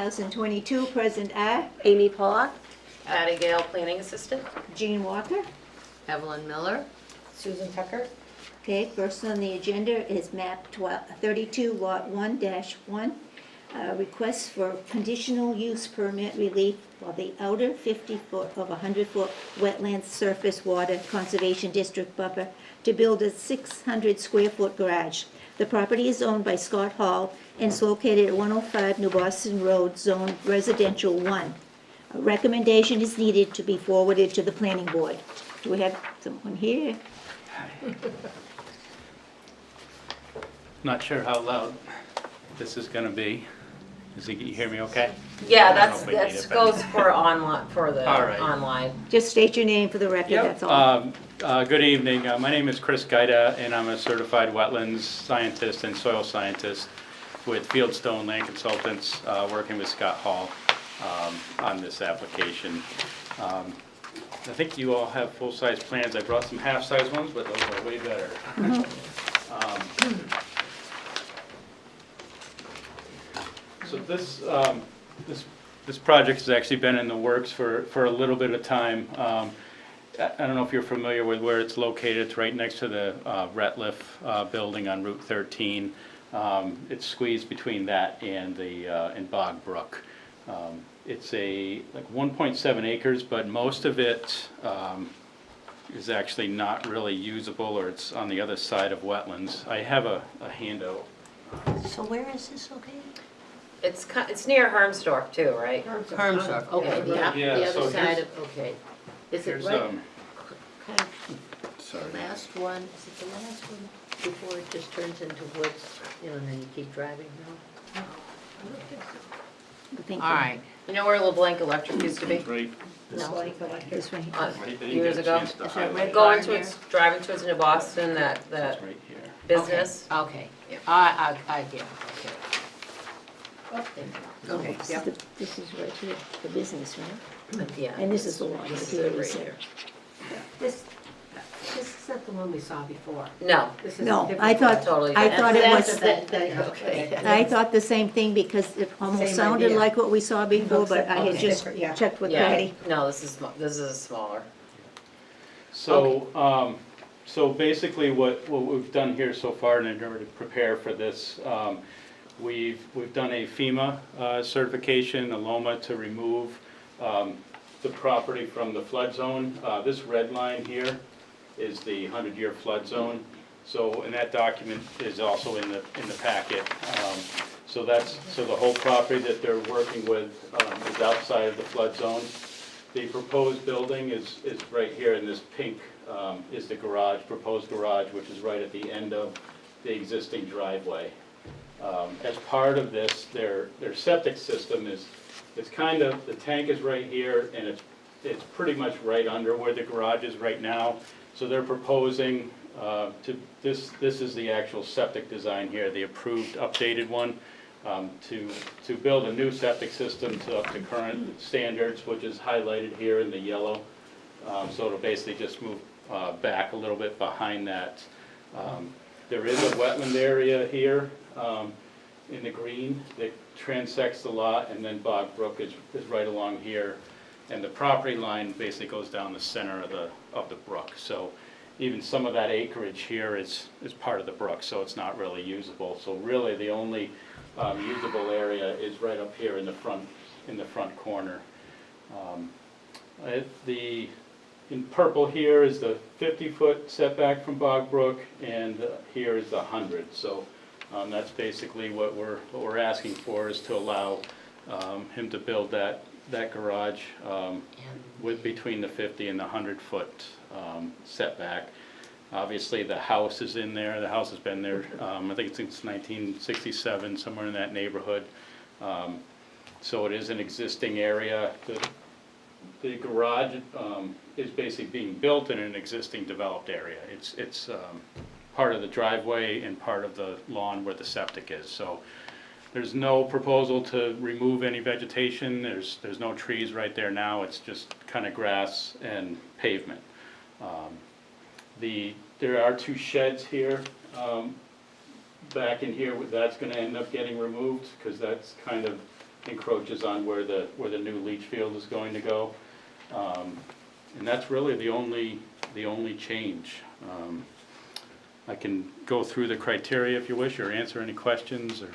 2022. Present are Amy Pollock. Patty Gale, Planning Assistant. Jean Walker. Evelyn Miller. Susan Tucker. Okay, first on the agenda is map 32, lot 1-1. Request for conditional use permit relief for the outer 50-foot of 100-foot wetland surface water conservation district buffer to build a 600 square foot garage. The property is owned by Scott Hall and is located at 105 New Boston Road, Zone Residential 1. A recommendation is needed to be forwarded to the planning board. Do we have someone here? Not sure how loud this is going to be. You hear me okay? Yeah, I don't know if we need that it, but- goes for online, for the All right. online. Just state your name for the record, that's all. Good evening. My name is Chris Gaida, and I'm a certified wetlands scientist and soil scientist with Fieldstone Land Consultants, working with Scott Hall on this application. I think you all have full-size plans. I brought some half-size ones, but those are way better. So this project has actually been in the works for a little bit of time. I don't know if you're familiar with where it's located. It's right next to the Retliff building on Route 13. It's squeezed between that and and Bog Brook. It's like 1.7 acres, but most of it is actually not really usable, or it's on the other side of wetlands. I have a handout. So where is this located? It's near Hermsdorf too, right? Hermsdorf, okay, Yeah, the so other side here's- of, okay. Is it Here's, right, kind of the last one, is it the last one before it just turns into woods, and then you keep driving down? Thank you. All right, You know where LeBlanc Electric used to be? right, This way here. right there. You Years get a ago? chance to Is that highlight right? it. Going towards, driving towards New Boston, that It's right here. business. okay, Yeah. I get it, okay. Oh, thank you. Okay, This yeah. is this is right here, the business, right? Yeah. And this is the one, This here is it right is here. This is not the one we saw before. No, This is a No, different I thought, one. Totally I different. thought it That's was, okay. I thought the same thing because it almost Same sounded idea. like what we saw before, but I had Okay. just Yeah. checked with yeah, Patty. no, this is smaller. So, so basically what we've done here so far in order to prepare for this, we've done a FEMA certification, a LOMA, to remove the property from the flood zone. This red line here is the 100-year flood zone. So, and that document is also in the packet. So the whole property that they're working with is outside of the flood zone. The proposed building is right here in this pink, is the garage, proposed garage, which is right at the end of the existing driveway. As part of this, their septic system is, it's kind of, the tank is right here, and it's pretty much right under where the garage is right now. So they're proposing this is the actual septic design here, the approved updated one, to build a new septic system to up to current standards, which is highlighted here in the yellow. So it'll basically just move back a little bit behind that. There is a wetland area here in the green that transects the lot, and then Bog Brook is right along here. And the property line basically goes down the center of the brook. So even some of that acreage here is part of the brook, so it's not really usable. So really the only usable area is right up here in the front corner. In purple here is the 50-foot setback from Bog Brook, and here is the 100. So that's basically what we're asking for, is to allow him to build that garage with between the 50 and the 100-foot setback. Obviously the house is in there. The house has been there, I think it's since 1967, somewhere in that neighborhood. So it is an existing area. The garage is basically being built in an existing developed area. It's part of the driveway and part of the lawn where the septic is. So there's no proposal to remove any vegetation. There's no trees right there now. It's just kind of grass and pavement. There are two sheds here, back in here. That's going to end up getting removed because that's kind of encroaches on where the new leach field is going to go. And that's really the only change. I can go through the criteria if you wish, or answer any questions, or.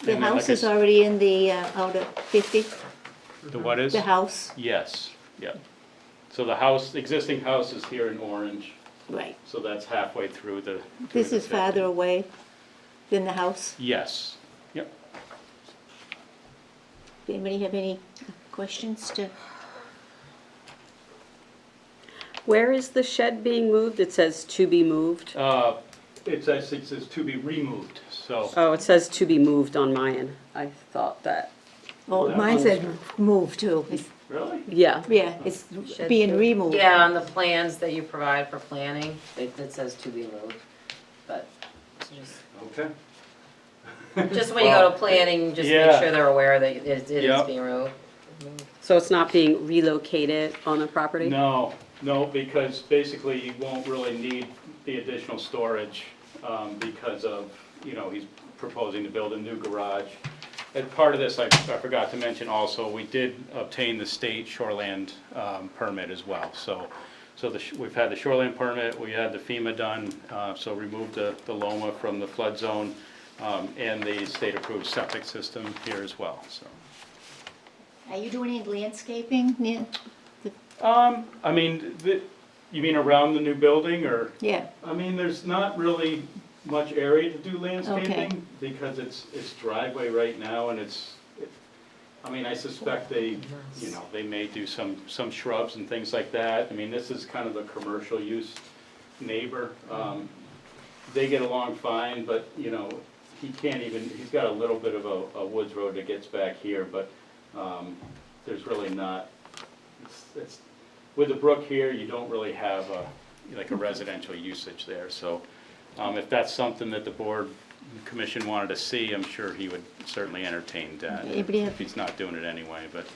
The and then, house like I is already in the outer 50, The what is? the house, Yes, yeah. So the house, existing house is here in orange, right. so that's halfway through the. This through is the 50. farther away than the house. Yes, yep. Anybody have any questions to? Where is the shed being moved? It says to be moved. It says to be removed, so. Oh, it says to be moved on my end. I thought that, Oh, mine said move too. Really? yeah. Yeah, it's being removed. Yeah, on the plans that you provide for planning, it says to be moved, but it's Okay. just when you go to planning, just make Yeah. sure they're aware that it is Yep. being removed. So it's not being relocated on the property? No, because basically you won't really need the additional storage because of, he's proposing to build a new garage. And part of this, I forgot to mention also, we did obtain the state shoreland permit as well. So we've had the shoreland permit, we had the FEMA done, so removed the Loma from the flood zone, and the state-approved septic system here as well, so. Are you doing any landscaping near? You mean around the new building, or? Yeah, I mean, there's not really much area to do landscaping, because it's driveway right now, and I suspect they may do some shrubs and things like that. I mean, this is kind of a commercial use neighbor. They get along fine, but, he's got a little bit of a woods road that gets back here, but there's really not, with the brook here, you don't really have a residential usage there, so if that's something that the board and commission wanted to see, I'm sure he would certainly entertain that, Anybody have- if he's not doing it anyway, but.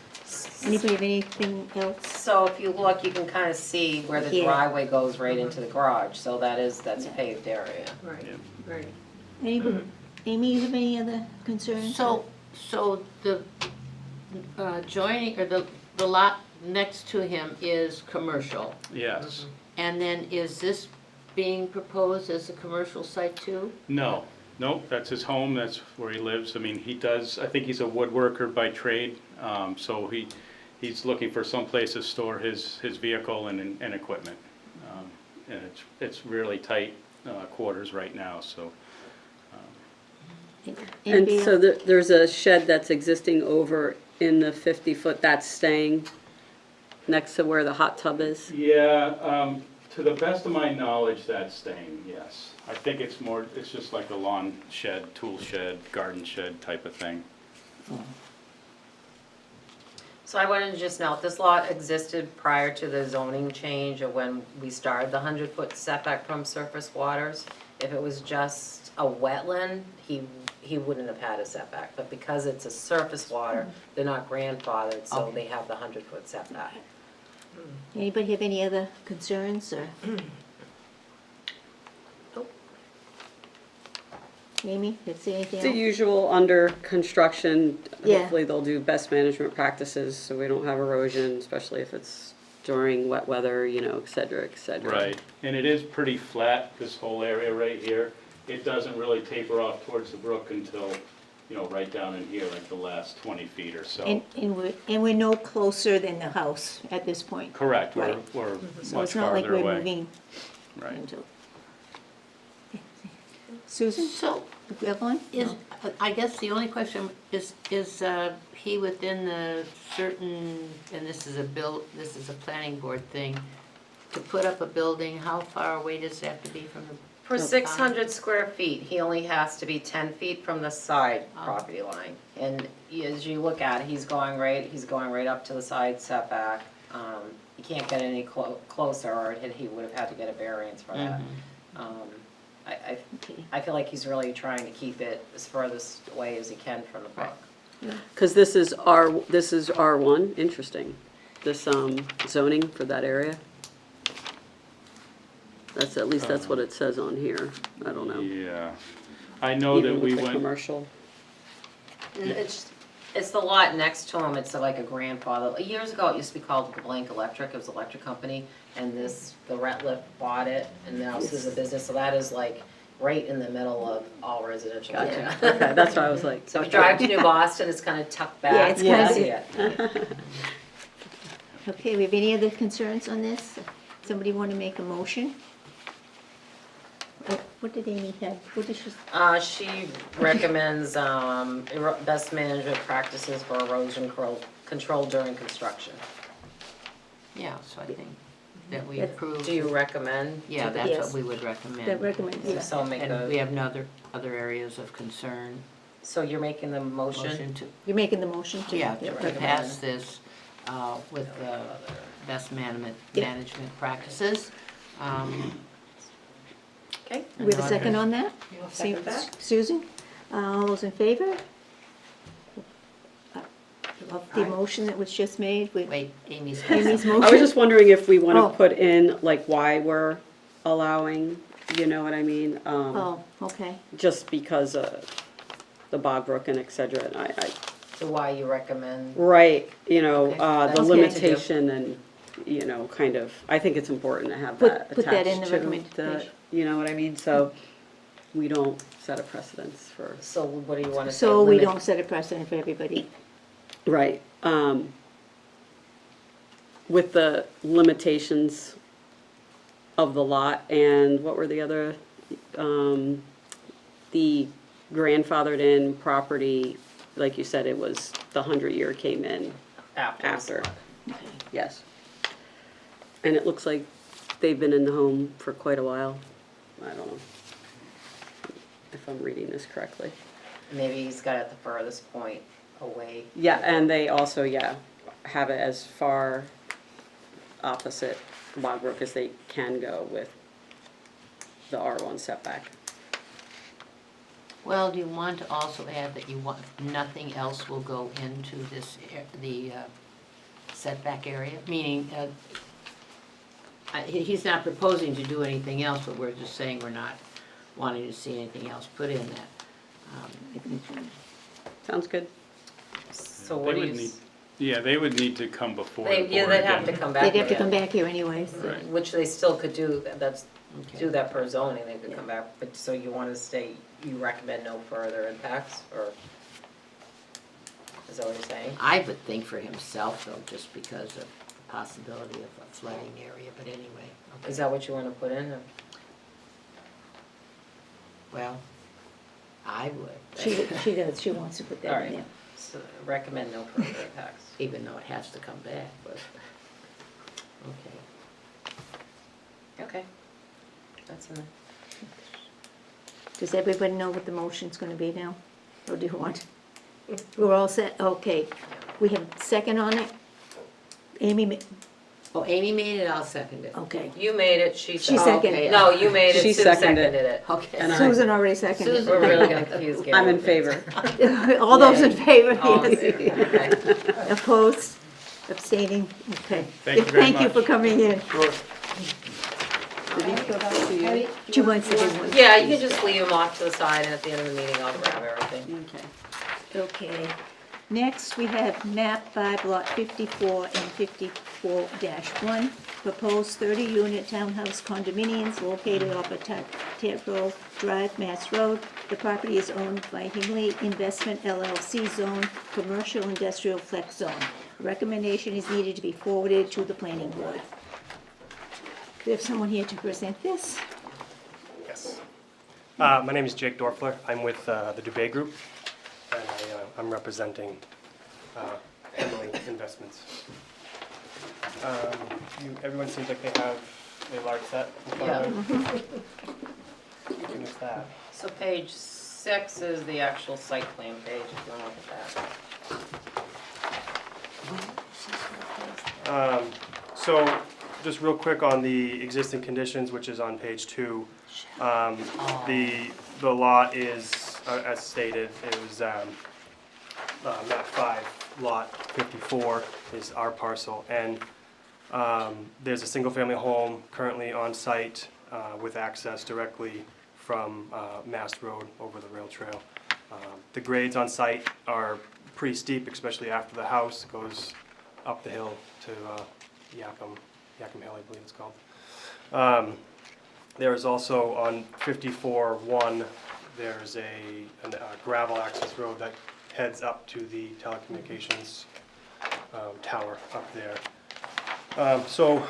anybody have anything else? So if you look, you can kind of see where the Yeah. driveway goes right into the garage, so that's Yeah. paved area. Right, Yeah. right. Anybody, Amy, you have any other concerns? So the joining, or the lot next to him is commercial. Yes. And then is this being proposed as a commercial site too? No, that's his home, that's where he lives. I mean, I think he's a woodworker by trade, so he's looking for some place to store his vehicle and equipment. And it's really tight quarters right now, so. And Anybody so else? there's a shed that's existing over in the 50-foot, that's staying next to where the hot tub is? Yeah, to the best of my knowledge, that's staying, yes. I think it's just like a lawn shed, tool shed, garden shed type of thing. So I wanted to just note, this lot existed prior to the zoning change of when we started the 100-foot setback from surface waters. If it was just a wetland, he wouldn't have had a setback, but because it's a surface water, they're not grandfathered, so they have the 100-foot setback. Anybody have any other concerns, or? Amy, did you say anything The else? usual under construction, Yeah. hopefully they'll do best management practices so we don't have erosion, especially if it's during wet weather, et cetera, et cetera. Right, and it is pretty flat, this whole area right here. It doesn't really taper off towards the brook until, right down in here, like the last 20 feet or so. And we're no closer than the house at this point. Correct, we're Right. much So it's not like farther we're away. moving Right. into. Susan, So you have one? I guess the only question is he within the certain, and this is a planning board thing, to put up a building, how far away does it have to be from the? For the 600 square feet, he only has to be 10 feet from the side Oh. property line. And as you look at it, he's going right up to the side setback. He can't get any closer, or he would have had to get a variance for that. Okay. I feel like he's really trying to keep it as furthest away as he can from the brook. Because this is R1, interesting, this zoning for that area. At least that's what it says on here, I don't know. Yeah, I know that Even we with the went, commercial. It's It's the lot next to him, it's like a grandfather. Years ago, it used to be called Blank Electric, it was an electric company, and the Retliff bought it, and now this is a business, so that is like right in the middle of all residential Gotcha. area. Okay, that's what I was like. So if you drive to New Boston, it's kind of tucked back. Yeah, it's you can kinda- see it. Okay, we have any other concerns on this? Somebody want to make a motion? What did Amy have? What did she? She recommends, best management practices for erosion control during construction. Yeah, so I think that we That's- approve. Do you recommend? Yeah, that's Yes. what we would recommend. That recommends, yeah. So make And we a, have other areas of concern. so you're making the motion? Motion to, You're making the motion to? yeah, yeah, to recommend. pass this with the best management practices. Okay. We have a second on that? You'll second that? Susan? All those in favor? Of the motion that was just made with Wait, Amy's. Amy's I was motion? just wondering if we want Oh. to put in, like, why we're allowing, you know what I mean? Oh, okay. Just because of the Bog Brook and et cetera, and So why you recommend? right, you know, Okay, the that's good to do. limitation and, you know, kind of, I think it's important to have Put- that put that in attached the to recommendation. you know what I mean? So we don't set a precedence for, So what do you want to say? So we limit- don't set a precedent for everybody. right. With the limitations of the lot and what were the other, the grandfathered in property, like you said, it was, the 100-year came in after. Yes. And it looks like they've been in the home for quite a while. I don't know if I'm reading this correctly. Maybe he's got it at the furthest point away. Yeah, and they also, yeah, have it as far opposite Bog Brook as they can go with the R1 setback. Well, do you want to also add that you want, nothing else will go into this, the setback area? Meaning, he's not proposing to do anything else, but we're just saying we're not wanting to see anything else put in that. Sounds good? So They what do would you? need, yeah, they would need to come before the board Yeah, they'd have to again. come back. They'd have to with come it. back here anyways. Right. Which they still could do, that's, Okay. do that per zoning, they could Yeah. come back, but so you want to say, you recommend no further impacts, or? Is that what you're saying? I would think for himself though, just because of the possibility of a flooding area, but anyway. Okay. Is that what you want to put in? Or- Well, I would. She does, she wants to put that in Alright. there. So recommend no further impacts. Even though it has to come back, but, okay. Okay. That's in there. Does everybody know what the motion's gonna be now? Or do you want? We're all set, okay. We have a second on it? Amy, Oh, Amy made it, I'll second it. okay. You made it, she She seconded. seconded okay. it. No, you made it, She Sue seconded seconded it. Okay. And I- Susan already seconded Susan- We're really gonna confuse Gary. I'm in with favor. this. All those in favor? All in yes. favor, okay. Opposed? Abstaining? Okay. Thank you very Thank you much. for coming in. Sure. Did these go back to you? She wants to do one. Yeah, you can just leave them off to the side, and at the end of the meeting, I'll grab everything. Okay. Okay. Next, we have map 5, lot 54 and 54-1, proposed 30-unit townhouse condominiums located off of Tadpole Drive, Mass Road. The property is owned by Hingley Investment LLC Zone, Commercial Industrial Flex Zone. Recommendation is needed to be forwarded to the planning board. We have someone here to present this. Yes. My name is Jake Dorfler. I'm with the Dubé Group, and I'm representing Emily Investments. Everyone seems like they have a large set in front of them. You missed that. So page 6 is the actual site plan page, if you want to look at that. So, just real quick on the existing conditions, which is on page 2. The lot is, as stated, it was map 5, lot 54 is our parcel, and there's a single-family home currently on site with access directly from Mass Road over the rail trail. The grades on site are pretty steep, especially after the house goes up the hill to Yackham Hill, I believe it's called. There is also on 54-1, there's a gravel access road that heads up to the telecommunications tower up there. So,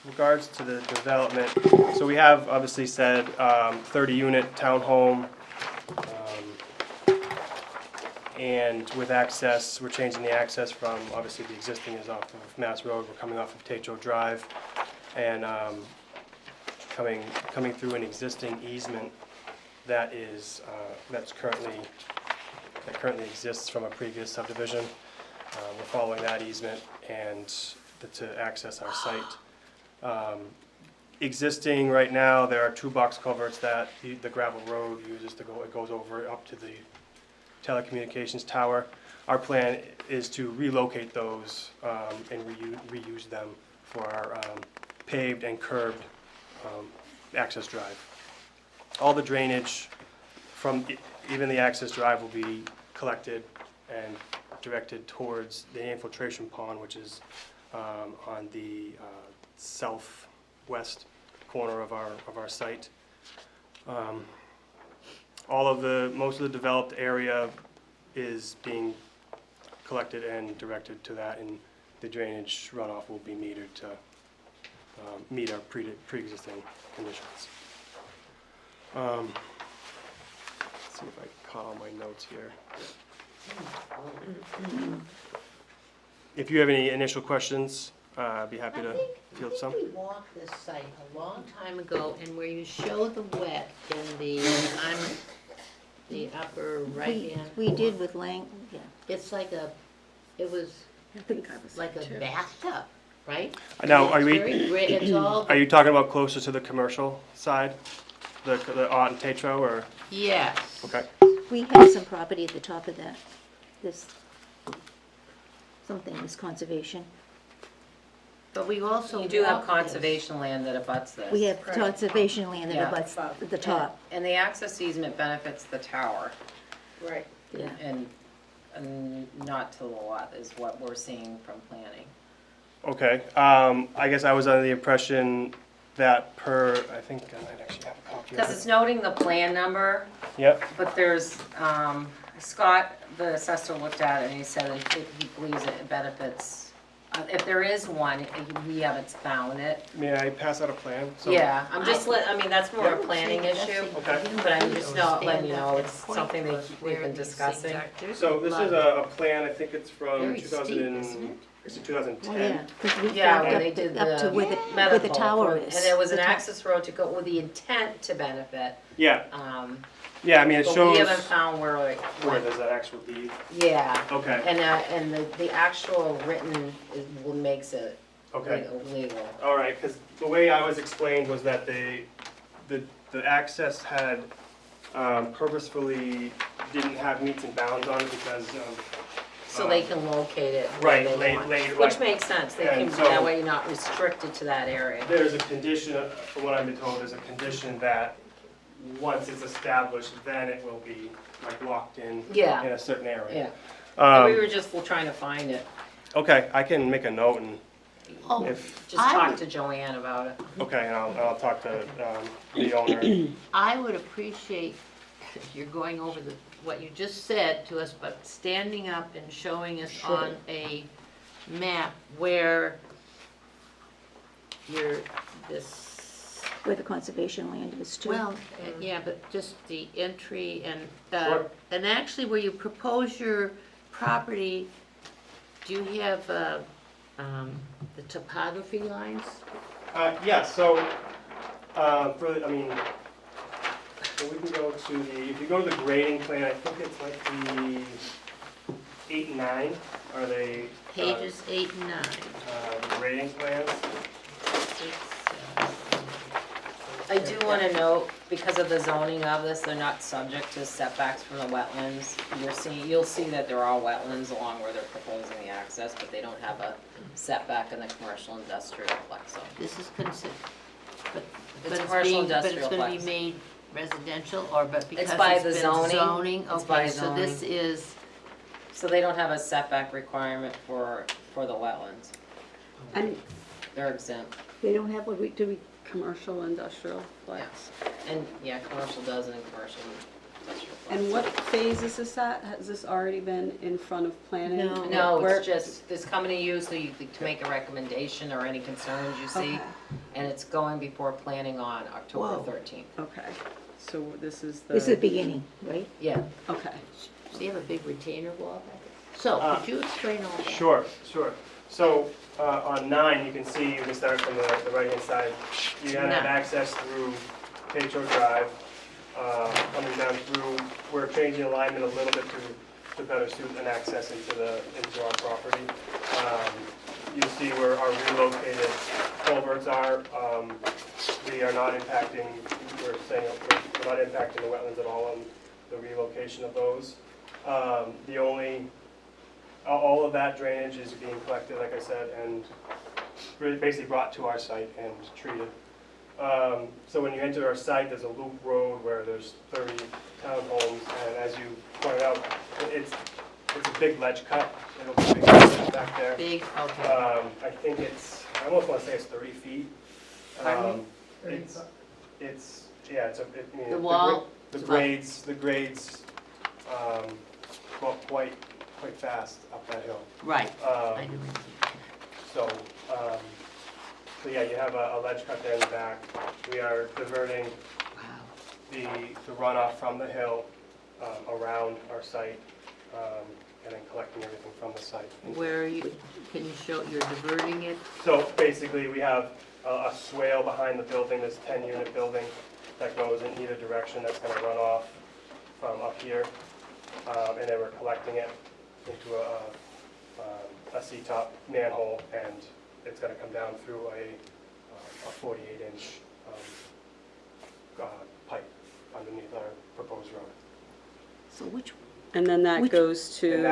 regards to the development, so we have obviously said 30-unit townhome, and with access, we're changing the access from, obviously the existing is off of Mass Road, we're coming off of Tatro Drive, and coming through an existing easement that is that currently exists from a previous subdivision. We're following that easement and to access our site. Existing right now, there are 2 box culverts that the gravel road uses to go. It goes over up to the telecommunications tower. Our plan is to relocate those and reuse them for our paved and curbed access drive. All the drainage from even the access drive will be collected and directed towards the infiltration pond, which is on the southwest corner of our site. Most of the developed area is being collected and directed to that, and the drainage runoff will be metered to meet our pre-existing conditions. Let's see if I caught all my notes here. If you have any initial questions, I'd be happy to field some. I think we walked this site a long time ago, and where you show the wet in the upper right-hand. We did with yeah. It's like it was like a bathtub, right? Now, It's are we? very great. It's all, Are you talking about closer to the commercial side, the on Tatro, or? yes. Okay. We have some property at the top of that, this conservation. But we also You do have walked this. conservation land that abuts this. We have conservation land that Yeah. abuts at the top. And the access easement benefits the tower, Right. Yeah. and not to the lot is what we're seeing from planning. Okay. I guess I was under the impression that I think I might actually have a copy of Because it. it's noting the plan number, Yep. but there's, Scott, the assessor, looked at it and he said he believes it benefits, if there is one, we haven't found it. May I pass out a plan? So- Yeah, I mean, that's more a planning issue, Okay. but I'm just not letting you know, Stand up it's and point something to that us we've where been these discussing. things are. There's So this lot is of- a plan, I think it's from Very steep, 2000 isn't it? is it 2010? Oh, yeah, 'cause we Yeah, backed where up they to- did up to the where medical. the tower is. And there was an The top. access road to go with the intent to benefit, Yeah, yeah, I mean, it but shows we haven't found where it where went. there's that actual deed. Yeah, Okay, and the actual written makes it okay. legal. All right, because the way I was explained was that the access had purposefully didn't have meets and bounds on it because So they can locate it where Right, they want. later, Which like- makes sense, they and can, so- that way you're not restricted to that area. there's a condition, from what I've been told, there's a condition that once it's established, then it will be like locked in Yeah. in a certain area. Yeah, and we Um, were just trying to find it, Okay, I can make a note and Oh, if, just I talk would- to Joanne about it. okay, and I'll talk to the owner. I would appreciate, you're going over what you just said to us, but standing up and showing us on a map where Where the conservation land is too. well, yeah, but just the entry and, Sure. and actually where you propose your property, do you have, the topography lines? Yeah, so, so we can go to if you go to the grading plan, I think it's like the 8 and 9, are they? Pages 8 and 9. The grading plans? 6, I do want to note, because of the zoning of this, they're not subject to setbacks from the wetlands. You'll see that there are wetlands along where they're proposing the access, but they don't have a setback in the commercial industrial flex zone. This is considered, but It's it's commercial being, but it's industrial gonna be flex. made residential, or but because by it's the been zoning. zoning? It's by Okay, so this zoning. is, So they don't have a setback requirement for the wetlands. And They're exempt. They don't have a, do we, commercial, industrial, flex? And, yeah, commercial does and commercial industrial. And what phase is this at? Has this already been in front of planning? No. No, Where- it's just, it's coming to you so you, to make a recommendation or any concerns you see. Okay. And it's going before planning on October Whoa. 13th. Okay, so this is the. this is the beginning, right? Yeah. Okay. So you have a big retainer wall back there? So, could you explain all that? Sure. So, on 9, you can see, you can start from the right-hand side. You're gonna have No. access through Petro Drive, coming down through, we're changing alignment a little bit to better suit an access into our property. You see where our relocated culverts are. We are not impacting, we're saying, we're not impacting the wetlands at all on the relocation of those. The only, all of that drainage is being collected, like I said, and really basically brought to our site and treated. So when you enter our site, there's a loop road where there's 30 townhomes, and as you pointed out, it's a big ledge cut. It'll be big back there. Big, okay. I think it's, I almost want to say it's 30 feet. Pardon me? It's, yeah, it's a, I mean, The wall? The grades, go up quite fast up that hill. Right. I Um, do. So, yeah, you have a ledge cut there in the back. We are diverting Wow. the runoff from the hill around our site, and then collecting everything from the site. Where are you, can you show, you're diverting it? So basically, we have a swale behind the building, this 10-unit building that goes in either direction that's going to run off from up here. And then we're collecting it into a C-top manhole, and it's going to come down through a 48-inch pipe underneath our proposed road. So which, And then that Which- goes to. And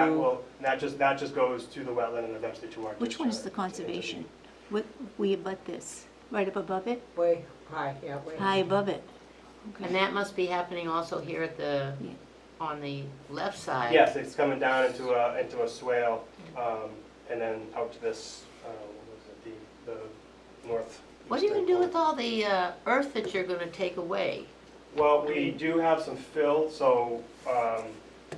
that just goes to the wetland and eventually to our. which one is the discharge. conservation? We abut this, right up above it? Way high, yeah, way High above it? And that must be happening also here at the, Yeah. on the left side? Yes, it's coming down into a swale, and then out to this, what was it, the north. What are you gonna do with all the earth that you're gonna take away? Well, we do have some fill, so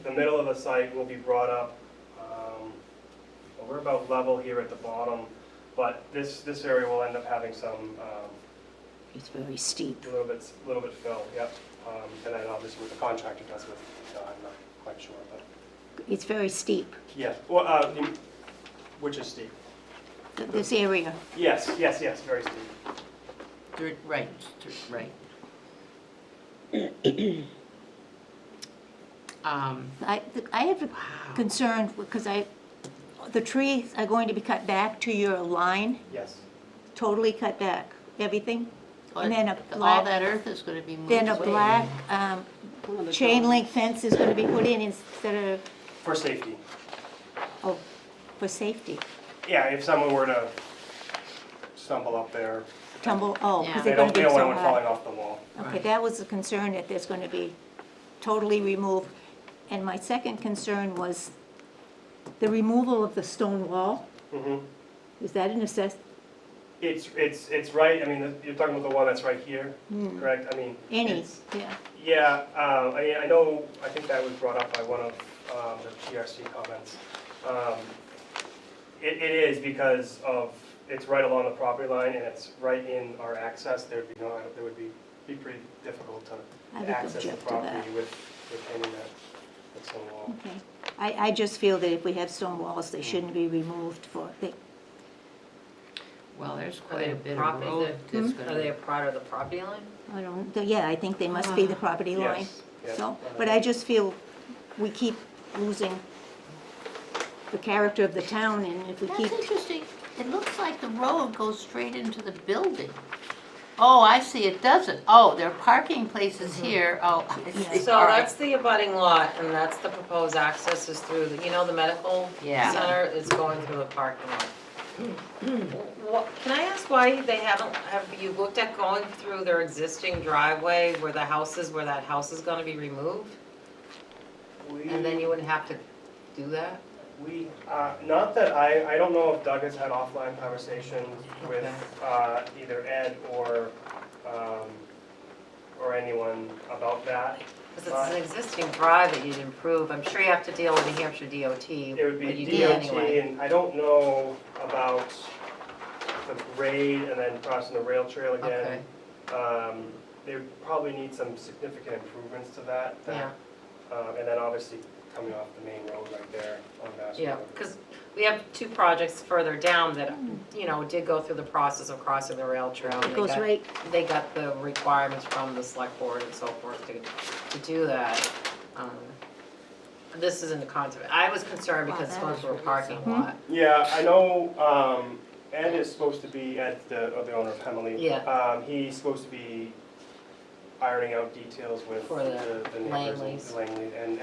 the middle of the site will be brought up. Well, we're about level here at the bottom, but this area will end up having some, It's very steep. a little bit fill, yep. And then obviously what the contractor does with it, I'm not quite sure, but, It's very steep, yeah, well, which is steep. this area. Yes, very steep. Right, right. I have a concern because the trees are going to be cut back to your line, Yes. totally cut back, everything. And then a All black, that earth is gonna be moved then a away. black one of the chain drawings. link fence is gonna be put in instead of, For safety. oh, for safety. Yeah, if someone were to stumble up there, Tumble, oh, Yeah. because they they're gonna don't, be they don't want so anyone falling high. off the wall. Okay, that was the concern, that there's gonna be totally removed. And my second concern was the removal of the stone wall. Mhm. Is that a necessity? It's right, I mean, you're talking about the one that's right here, correct? I mean. Any, it's- yeah. Yeah, I know, I think that was brought up by one of the TRC comments. It is because it's right along the property line and it's right in our access. There would be pretty difficult I to would access the object to property that. with any that stone wall. Okay. I just feel that if we have stone walls, they shouldn't be removed Well, there's Are quite they a bit property, of road that's are gonna. they a part of the property line? I don't, yeah, I think they must be the property line. Yes, yes. So, but I just feel we keep losing the character of the town, and if we That's keep, interesting. It looks like the road goes straight into the building. Oh, I see, it doesn't. Oh, there are parking places here. Oh, I see. So All right. that's the abutting lot, and that's the proposed access is through, the medical Yeah. center is going through the parking lot. Can I ask why they have you looked at going through their existing driveway where that house is gonna be removed? And then you wouldn't have to do that? We, not that I don't know if Doug has had offline conversations with either Ed or anyone about that. Because it's an existing drive that you'd improve. I'm sure you have to deal with New Hampshire DOT. It would be but you did DOT, anyway. and I don't know about the grade and then crossing the rail trail again. They would probably need some significant improvements to that. Yeah. And then obviously coming off the main road right there on Bass Road. Yeah, because we have two projects further down that, you know, did go through the process of crossing the rail trail. and It goes right, They got the requirements from the select board and so forth to do that. This is in the conservation. I was concerned because it's going through a parking lot. Yeah, I know, Ed is supposed to be, Ed, the owner of Hemley. Yeah. He's supposed to be ironing out details with For the the neighbors. Langley's. The Langley, and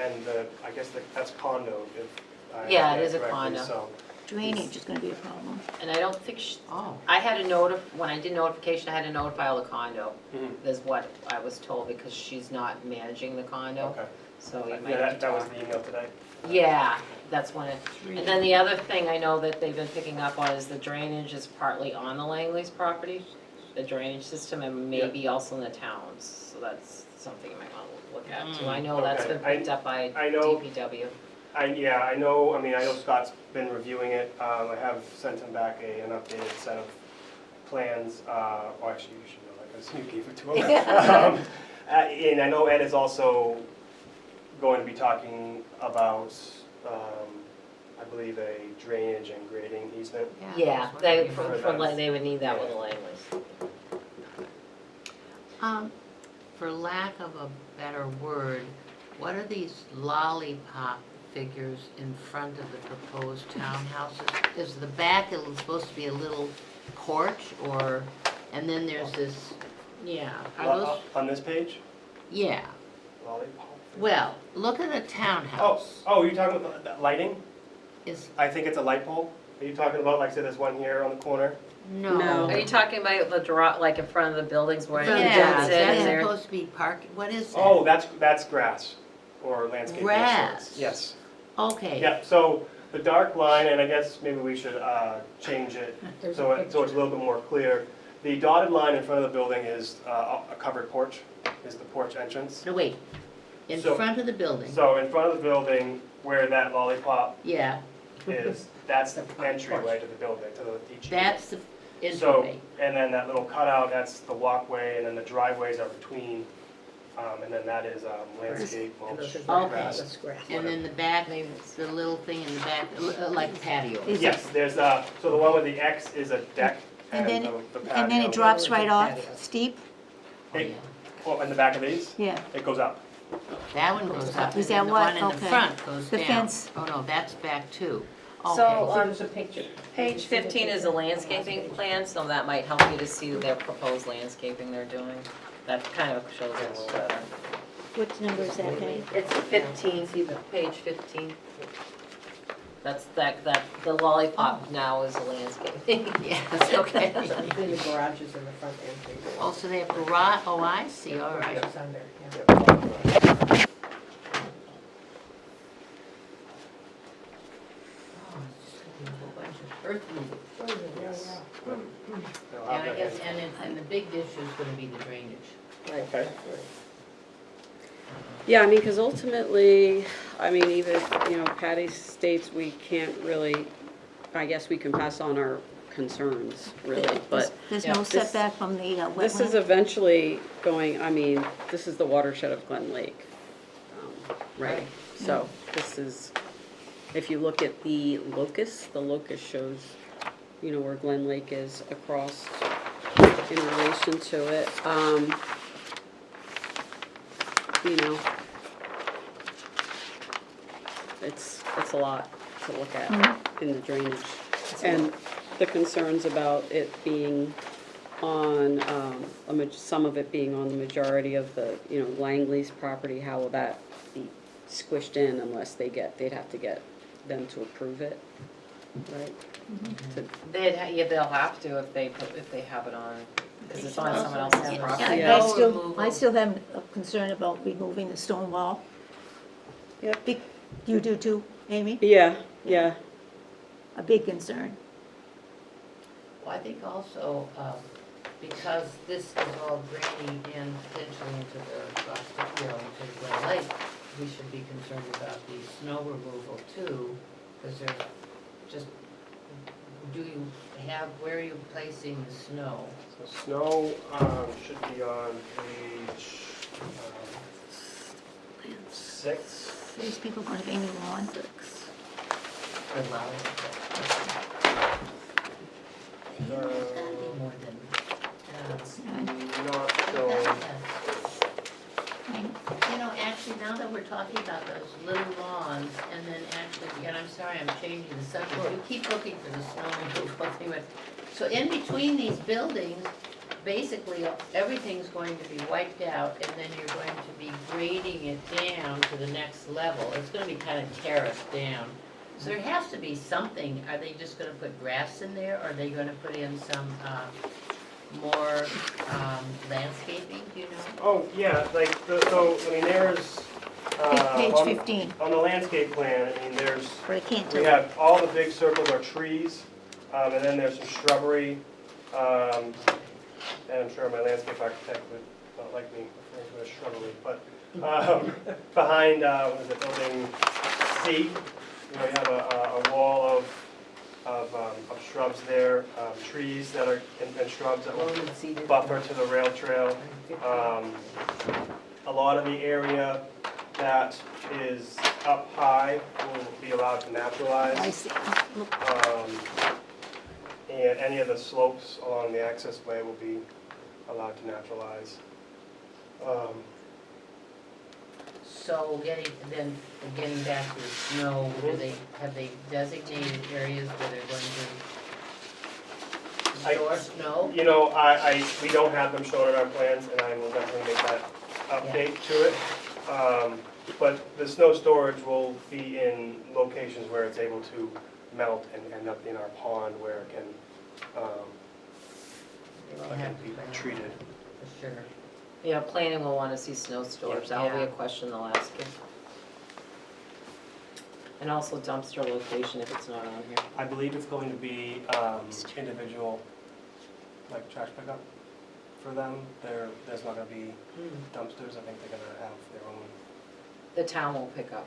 I guess that's condo, if I Yeah, it understand is a correctly, condo. so. drainage is gonna be a problem. And I don't think, Oh, I had to when I did notification, I had to notify all the condo, is what I was told, because she's not managing the condo. Okay. So you might Yeah, have to that was talk. the email today. Yeah, that's when it, and then the other thing I know that they've been picking up on is the drainage is partly on the Langley's property, the drainage system, and maybe also in the towns, so that's something you might want to look at too. I know that's Okay. been picked up by I know- DPW. I know Scott's been reviewing it. I have sent him back an updated set of plans. Well, actually, you should know that because you gave it to him. And I know Ed is also going to be talking about, I believe, a drainage and grading easement. Yeah, that's what they, I for, mean. they would need that with the Langley's. For lack of a better word, what are these lollipop figures in front of the proposed townhouses? Is the back supposed to be a little porch, or, and then there's this, yeah, are those, On this page? yeah. Lollipop. Well, look at a townhouse. Oh, you're talking about the lighting? Is, I think it's a light pole. Are you talking about, like, say, there's one here on the corner? no. No. Are you talking about the like in front of the buildings where Front of the it's Yeah, buildings, in that's there? supposed to be park, what is that? Oh, that's grass or landscaping. of sorts. Grass. Yes. Okay. Yeah, so the dark line, and I guess maybe we should change it so it's a little bit more clear. The dotted line in front of the building is a covered porch, is the porch entrance. No, wait, in So- front of the building, So in front of the building, where that lollipop yeah, is, that's the entryway to the building, to the each. that's the So, entryway. and then that little cutout, that's the walkway, and then the driveways are between, and then that is landscape mulch, Okay. grass. And then the back, maybe it's the little thing in the back, like patio. Is it- Yes, there's, so the one with the X is a deck, And and then, the patio. and then it drops right off, steep? Oh, Hey. yeah. Well, in the back of these, Yeah. it goes up. That one goes up, and Is then that the what? one in the Okay. front goes The down. fence. Oh, no, that's back too. So, Okay. There's a picture. Page 15 is a landscaping plan, so that might help you to see their proposed landscaping they're doing. That kind of shows it a little better. What number is that page? It's 15, see the page 15? That's the lollipop now is a landscaping. Yes, okay. The garage is in the front entry. Oh, so they have garage, oh, I see, all right. It's under, yeah. Oh, it's just gonna be a whole bunch of earth moving. They'll And have I that guess, in. and the big issue is gonna be the drainage. Okay. Yeah, I mean, because ultimately, I mean, even, you know, Patty states we can't really, I guess we can pass on our concerns, really, but There's Yeah, no this- setback from the this is wetland? eventually going, I mean, this is the watershed of Glen Lake, right? So this is, if you look at the locus shows, you know, where Glen Lake is across in relation to it. You know, it's a lot to look at in the drainage. And the concerns about it being on, some of it being on the majority of the, you know, Langley's property, how will that be squished in unless they'd have to get them to approve it, right? They'll have to if they have it on, because it's on someone else's Yeah. property. Yeah. I still have a concern about removing the stone wall. Yep. You do too? Amy? Yeah, yeah. A big concern. Well, I think also, because this is all draining in potentially into the, into the Glen Lake, we should be concerned about the snow removal too, because there's just, where are you placing the snow? So snow should be on page 6. These people gonna have any lawn. You know, it's gotta be more than, Not showing. you know, actually, now that we're talking about those little lawns, and then actually, and I'm sorry, I'm changing the subject, we keep looking for the snow removal thing, but, so in between these buildings, basically, everything's going to be wiped out, and then you're going to be grading it down to the next level. It's gonna be kind of terraced down. So there has to be something, are they just gonna put grass in there, or are they gonna put in some, more, landscaping, do you know? Oh, yeah, like, so, I mean, there's, Page on- 15, on the landscape plan, I mean, there's, but I can't we tell. have, all the big circles are trees, and then there's some shrubbery, and I'm sure my landscape architect would not like me referring to it as shrubbery, but, behind, what is it, building C, you know, you have a wall of shrubs there, trees that are, and shrubs that will buffer to the rail trail. A lot of the area that is up high will be allowed to naturalize. I see. Look, And any of the slopes along the access way will be allowed to naturalize. So getting back to the snow, have they designated areas where they're going to store snow? You know, we don't have them shown in our plans, and I will definitely make that update to it. But the snow storage will be in locations where it's able to melt and end up in our pond where it can, They will have to be plan treated. For sure. Yeah, planning will wanna see snow storage, that'll be Yeah. a question they'll ask you. And also dumpster location if it's not on here. I believe it's going to be individual, like trash pickup for them. There's not going to be dumpsters. I think they're going to have their own. The town will pick up,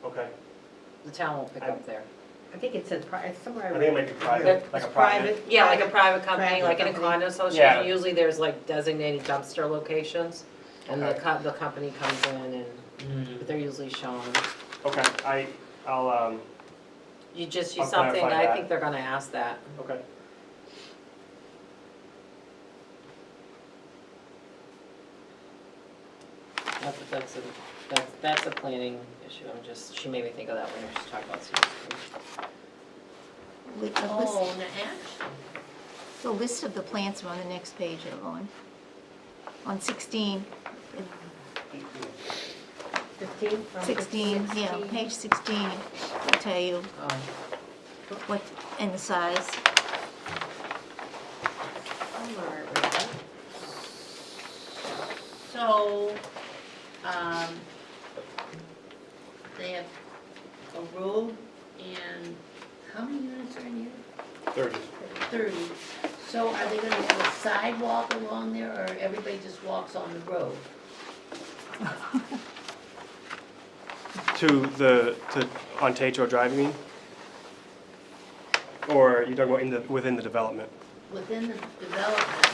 Okay. the town will pick up there. I think it says, it's somewhere I I read. think it might be private, like a It's private. Yeah, like a private company, Private like in a company. condo Yeah. association, usually there's like designated dumpster locations. And Okay. the company comes in and, but they're usually shown. Okay. I'll. You just, I'll use something, clarify I that. think they're gonna ask that. Okay. That's a planning issue, she made me think of that when she was talking about Cedar Street. Oh, now actually, The list of the plants are on the next page, Evelyn. On 16, 15? 16, yeah, page 16, will tell you oh, what, and the size. so, they have a road and how many units are in here? 30. 30. So are they gonna have a sidewalk along there, or everybody just walks on the road? On Tatro Drive, you mean? Or are you talking about within the development? Within the development,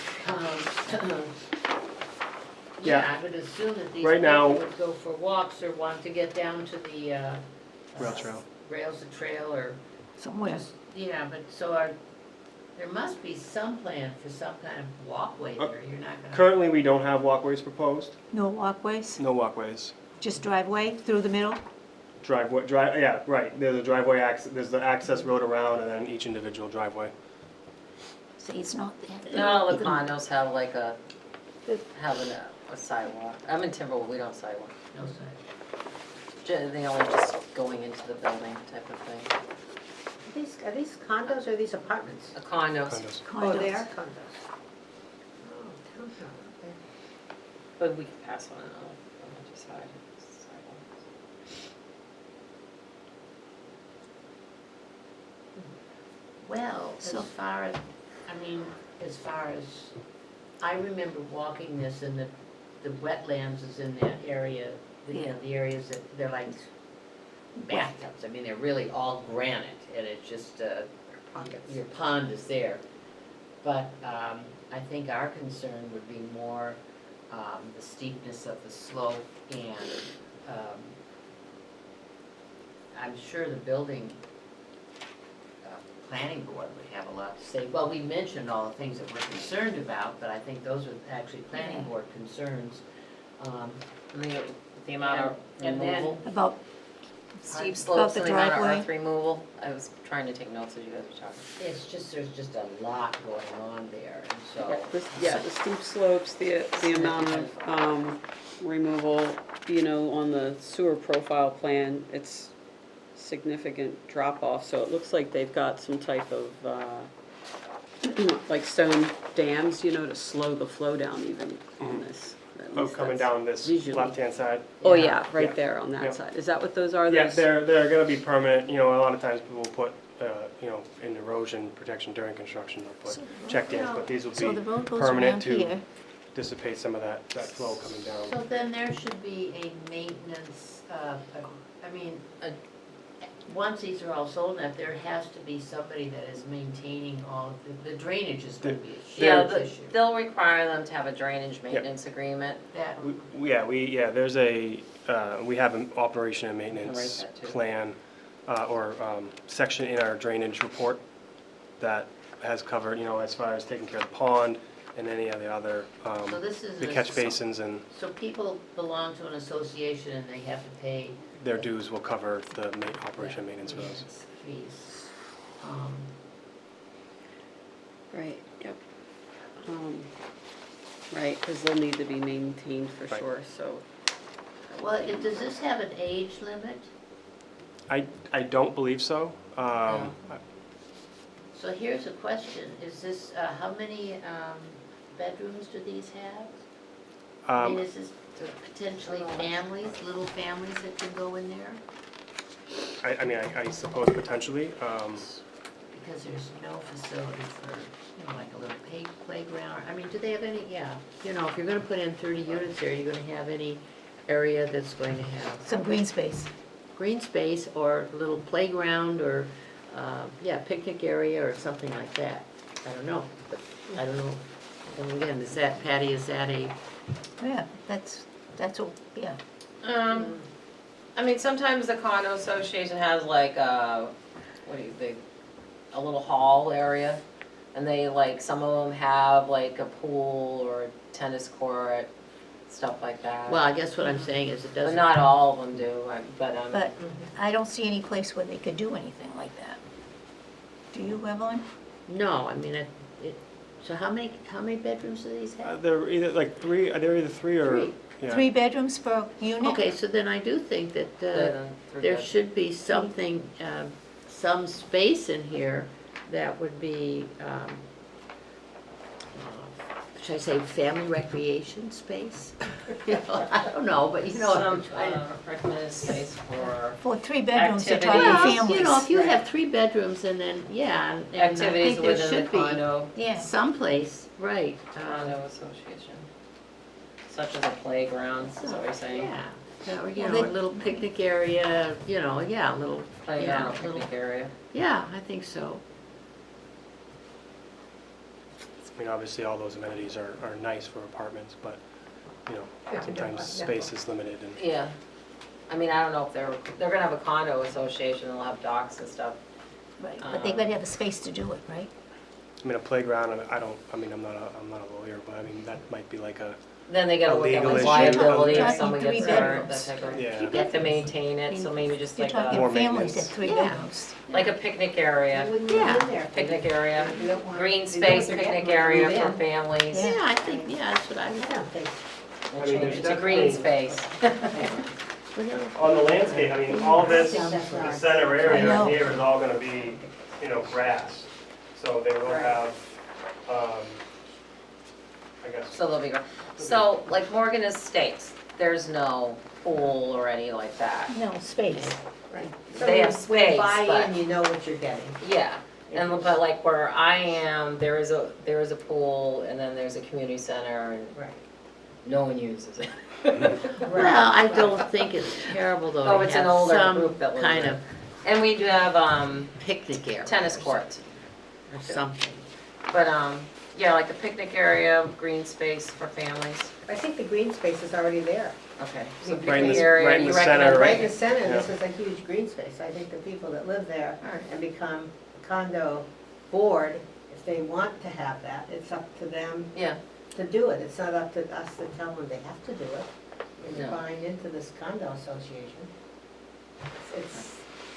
yeah, I would assume that these Right people now- would go for walks or want to get down to the, Rail trail. rails of trail or Somewhere. just, yeah, but there must be some plan for some kind of walkway there, you're not gonna. Currently, we don't have walkways proposed. No walkways, No walkways. just driveway through the middle? Yeah, right. There's a driveway access, there's the access road around and then each individual driveway. See, it's not there. Not all the condos have like a sidewalk. I'm in Timberwood, we don't sidewalk. No side. They only just going into the building type of thing. Are these condos or are these apartments? Condos, Condos. Oh, they Condos. are condos. Oh, townhouse, okay. but we can pass on it on the side. Sidewalks. Well, So- as far as, I remember walking this and the wetlands is in that area, the areas that, they're like bathtubs. I mean, they're really all granite and it's just, your pond is there. But, I think our concern would be more, the steepness of the slope and, I'm sure the building planning board would have a lot to say. Well, we mentioned all the things that we're concerned about, but I think those are actually planning board concerns. The amount of And then- removal, About, steep slopes the and the amount of driveway? earth removal. I was trying to take notes as you guys were talking. It's just, there's just a lot going on there, and so. The steep slopes, the amount of, removal, you know, on the sewer profile plan, it's significant drop off, so it looks like they've got some type of, like stone dams, you know, to slow the flow down even on this. At Oh, least coming that's down this visually. left-hand side. Oh, Yeah. yeah, right Yeah. there on Yeah. that side. Is that what those are? Yeah, Those- they're gonna be permanent, you know, a lot of times people will put, you know, in erosion protection during construction, they'll put So- check dams, but these will so the be road goes permanent around to here. dissipate some of that flow coming So down. then there should be a maintenance, once these are all sold, that there has to be somebody that is maintaining all, the drainage is gonna be a Yeah, huge issue. they'll require them to have a drainage maintenance agreement. That, There's a, we have an operation and maintenance that too. plan, or section in our drainage report that has covered, you know, as far as taking care of the pond and any of the other, so this is. the catch basins, and So people belong to an association and they have to pay. their dues will cover the operation and maintenance for those. maintenance fees. Right, yep. Right, because they'll need to be maintained for Right. sure, so. Well, does this have an age limit? I don't believe so. So here's a question, is this, how many bedrooms do these have? I mean, is this potentially families, little families that can go in there? I suppose potentially, Because there's no facility for, you know, like a little playground, I mean, do they have any, yeah, you know, if you're gonna put in 30 units there, you're gonna have any area that's going to have Some green space. green space or a little playground or, picnic area or something like that. I don't know, but I don't know. And again, is that, Patty, is that a, Yeah, that's, yeah. I mean, sometimes the condo association has like a little hall area. And they like, some of them have like a pool or a tennis court, stuff like that. well, I guess what I'm saying is it But doesn't. not all of them do, but, But I don't see any place where they could do anything like that. Do you, Evelyn? No, I mean, so how many bedrooms do these have? they're either like three, they're either three or, Three. yeah. 3 bedrooms per unit? Okay, so then I do think that they're there good. should be something, some space in here that would be, should I say, family recreation space? You know, I don't know, but you know what I'm Some trying to. recommended space for For 3 bedrooms, they're talking Activities. Well, families. you know, if you have 3 bedrooms and then, yeah, and I activities think there within the should be condo, Yeah, someplace, right. condo association. Such as a playground, is what you're saying? Yeah, or, you Well, know, they- a little picnic area, you know, yeah, a little, Playground, yeah, little, picnic area. yeah, I think so. I mean, obviously, all those amenities are nice for apartments, but, you know, sometimes space is limited and. Yeah. I mean, I don't know if they're gonna have a condo association, they'll have docks and stuff. right, but they gotta have a space to do it, right? I mean, a playground, I'm not a lawyer, but I mean, that might be like a, Then they gotta A look at legal like issue. liability if Talking someone 3 gets hurt, that bedrooms. type of. yeah. You have to maintain it, so maybe just You're like talking More a, families at maintenance. 3 Yeah. bedrooms. like a picnic area, Yeah. picnic area, green space picnic area for families. Yeah. Yeah, I think, yeah, that's what I would think. We'll I mean, change there's it to green definitely- space. On the landscape, I mean, all this, the center I area know. here is all gonna be, you know, grass. So they will Right. have, I guess, So they'll be, so like Morgan Estates, there's no pool or any like that. No, space. They have space, but, you know what you're getting. yeah, And but like where I am, there is a pool, and then there's a community center, and Right. no one uses it. Well, I don't think it's terrible though Oh, to it's an have older some group that lives kind there. of And we do have picnic area. tennis courts, Or something. but yeah, like a picnic area, green space for families. I think the green space is already there. Okay. So So right in the- picnic area, right in you the recommend center, Right picnic- in the center, Yeah. this is a huge green space. I think the people that live there Alright. and become condo board, if they want to have that, it's up to them Yeah, to do it. It's not up to us to tell them they have to do it. When you're No. buying into this condo association, it's,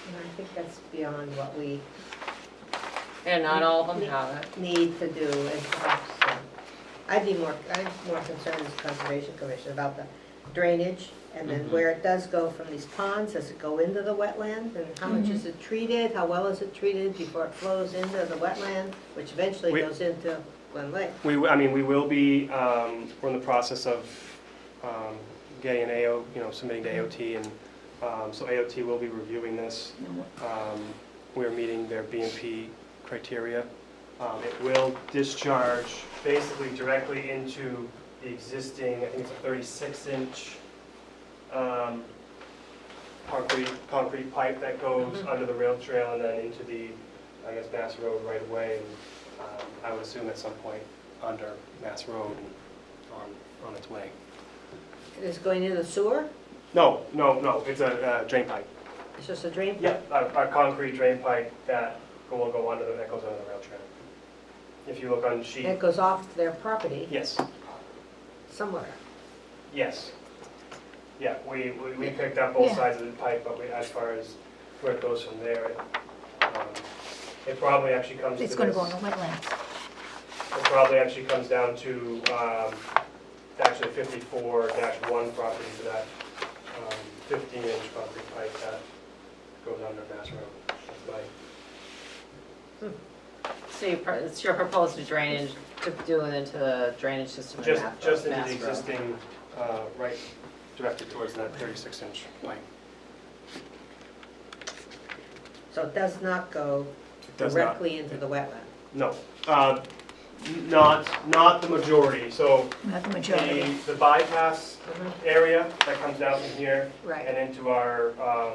and I think that's beyond what we and not all of them have it. need to do and perhaps, I'm more concerned as Conservation Commission about the drainage and then Mhm. where it does go from these ponds, does it go into the wetland? And how much is it treated, how well is it treated before it flows into the wetland, which eventually We- goes into Glen Lake? We will be, we're in the process of getting an AO, submitting to AOT, and so AOT will be reviewing this. We're meeting their BMP criteria. It will discharge basically directly into the existing, I think it's a 36-inch concrete pipe that goes under the rail trail and then into the, I guess, Mass Road right away. And I would assume at some point under Mass Road and on its way. It is going into the sewer? No, it's a drain pipe. It's just a drain pipe? Yep, a concrete drain pipe that will go under, that goes under the rail trail. If you look on sheet, It goes off their property yes, somewhere. yes. Yeah, we picked up both sides of the pipe, but as far as where it goes from there, it probably actually comes to this. It's gonna go in the wetlands. It probably actually comes down to, actually 54-1 property for that 15-inch concrete pipe that goes under Mass Road. That's So it's your proposed drainage to do it into the drainage system in just into Mass the Road. existing, right, directed towards that 36-inch pipe. So it does not go It does not. directly into the wetland? No, not the majority. So Not the majority. the bypass area that comes down from here Right. and into our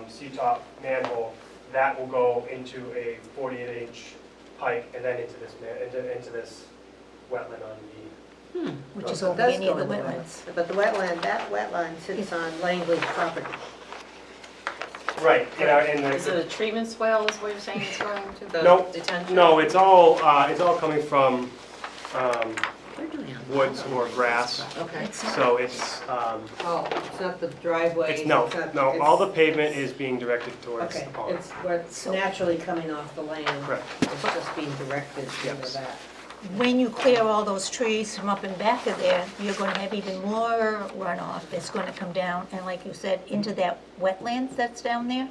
C-top manhole, that will go into a 48-inch pipe and then into this wetland on the, Which is So it over does here near go the into wetlands. But the wetland, that wetland sits on Langley's property. right, in Is it a treatment swale is what you're saying it's going to, the Nope. detention? No, it's all coming from We're doing a woods lot of or this grass. stuff. Okay. It's- So it's, Oh, it's not the driveway? no, all the pavement is being directed towards Okay, the pond. it's where it's naturally coming off the land. Correct. It's just being directed into Yes. that. When you clear all those trees from up and back of there, you're gonna have even more runoff that's gonna come down, and like you said, into that wetlands that's down there?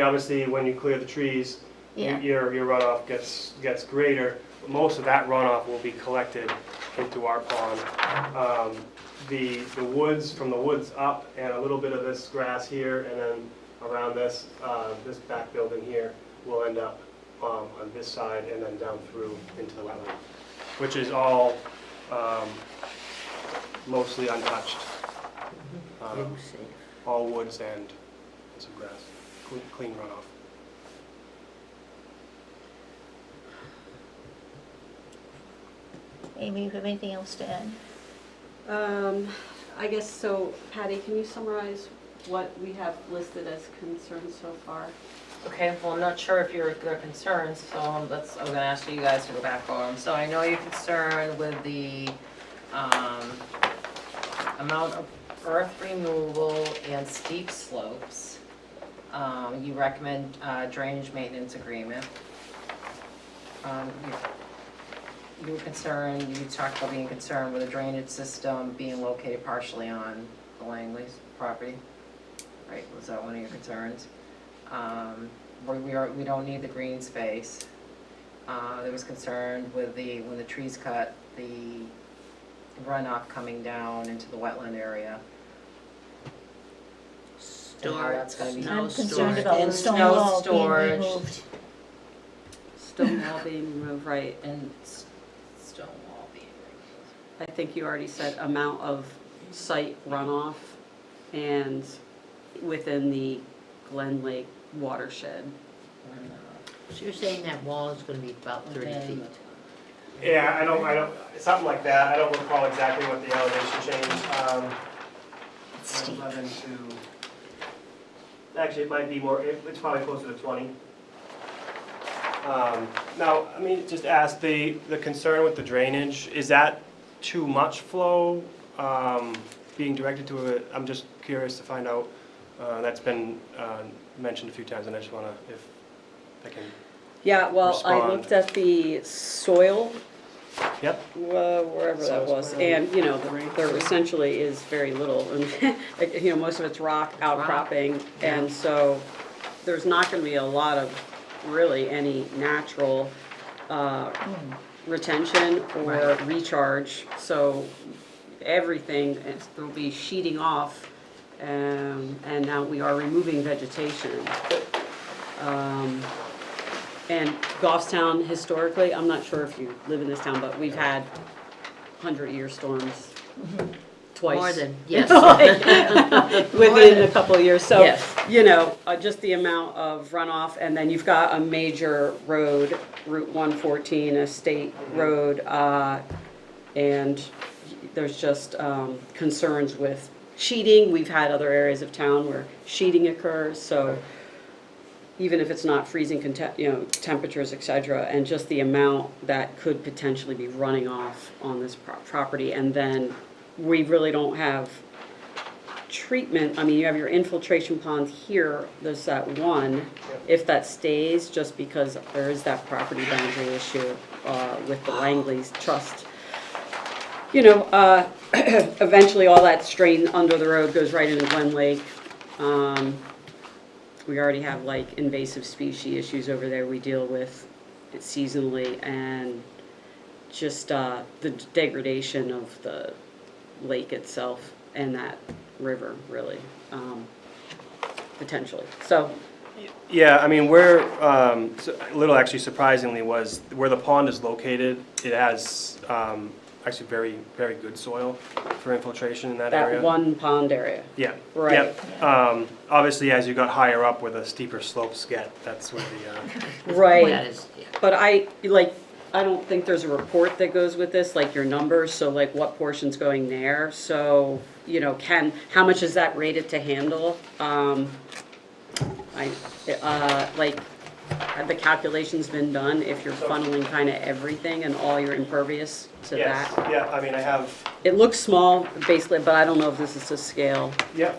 Obviously, when you clear the trees, Yeah. your runoff gets greater. Most of that runoff will be collected into our pond. The woods, from the woods up, and a little bit of this grass here, and then around this back building here, will end up on this side and then down through into the wetland, which is all mostly untouched. Oh, safe. All woods and some grass, clean runoff. Amy, you have anything else to add? I guess so, Patty, can you summarize what we have listed as concerns so far? Okay, well, I'm not sure if there are concerns, so I'm gonna ask you guys to go back over them. So I know you're concerned with the, amount of earth removal and steep slopes. You recommend drainage maintenance agreement. You were concerned, you talked about being concerned with a drainage system being located partially on the Langley's property. Right, was that one of your concerns? We don't need the green space. There was concern with when the trees cut, the runoff coming down into the wetland area. and how that's gonna be. No I'm concerned storage. about the And stone snow wall being storage. removed. Stone wall being removed, right. And stone wall being removed. I think you already said amount of site runoff and within the Glen Lake watershed. So you're saying that wall is gonna be about 30 feet? Yeah, I don't, something like that. I don't recall exactly what the elevation changed. It's steep. 11 to, actually, it might be more, it's probably closer to 20. Now, I mean, just ask, the concern with the drainage, is that too much flow being directed to it? I'm just curious to find out. That's been mentioned a few times, and I just want to, if I can. Yeah, well, I Respond. looked at the soil, Yep. wherever that Soil was, plan. and, you know, there essentially is very little. And, you know, most of it's rock outcropping, and so there's not gonna be a lot of, really, any natural retention or recharge. So everything, will be sheeting off, and now we are removing vegetation. And Goffstown, historically, I'm not sure if you live in this town, but we've had 100-year storms twice. More than, yes. Within a couple of years, so, Yes. you know, just the amount of runoff, and then you've got a major road, Route 114, a state road, and there's just concerns with sheeting. We've had other areas of town where sheeting occurs, so even if it's not freezing, temperatures, et cetera, and just the amount that could potentially be running off on this property, and then we really don't have treatment. I mean, you have your infiltration pond here, there's that one, if that stays, just because there is that property boundary issue with the Langley's trust. You know, eventually all that strain under the road goes right into Glen Lake. We already have like invasive species issues over there we deal with seasonally, and just the degradation of the lake itself and that river, really, potentially. So, Yeah, I mean, where, a little actually surprisingly was, where the pond is located, it has actually very, very good soil for infiltration in that area. that one pond area. Yeah. Right. Yep. Obviously, as you got higher up where the steeper slopes get, that's where the, Right. That is, yeah. But I don't think there's a report that goes with this, like your numbers, so like what portion's going there, so, you know, how much is that rated to handle? Have the calculations been done if you're funneling kind of everything and all your impervious to yes, that? yeah, I mean, I have, It looks small, basically, but I don't know if this is to scale. yeah,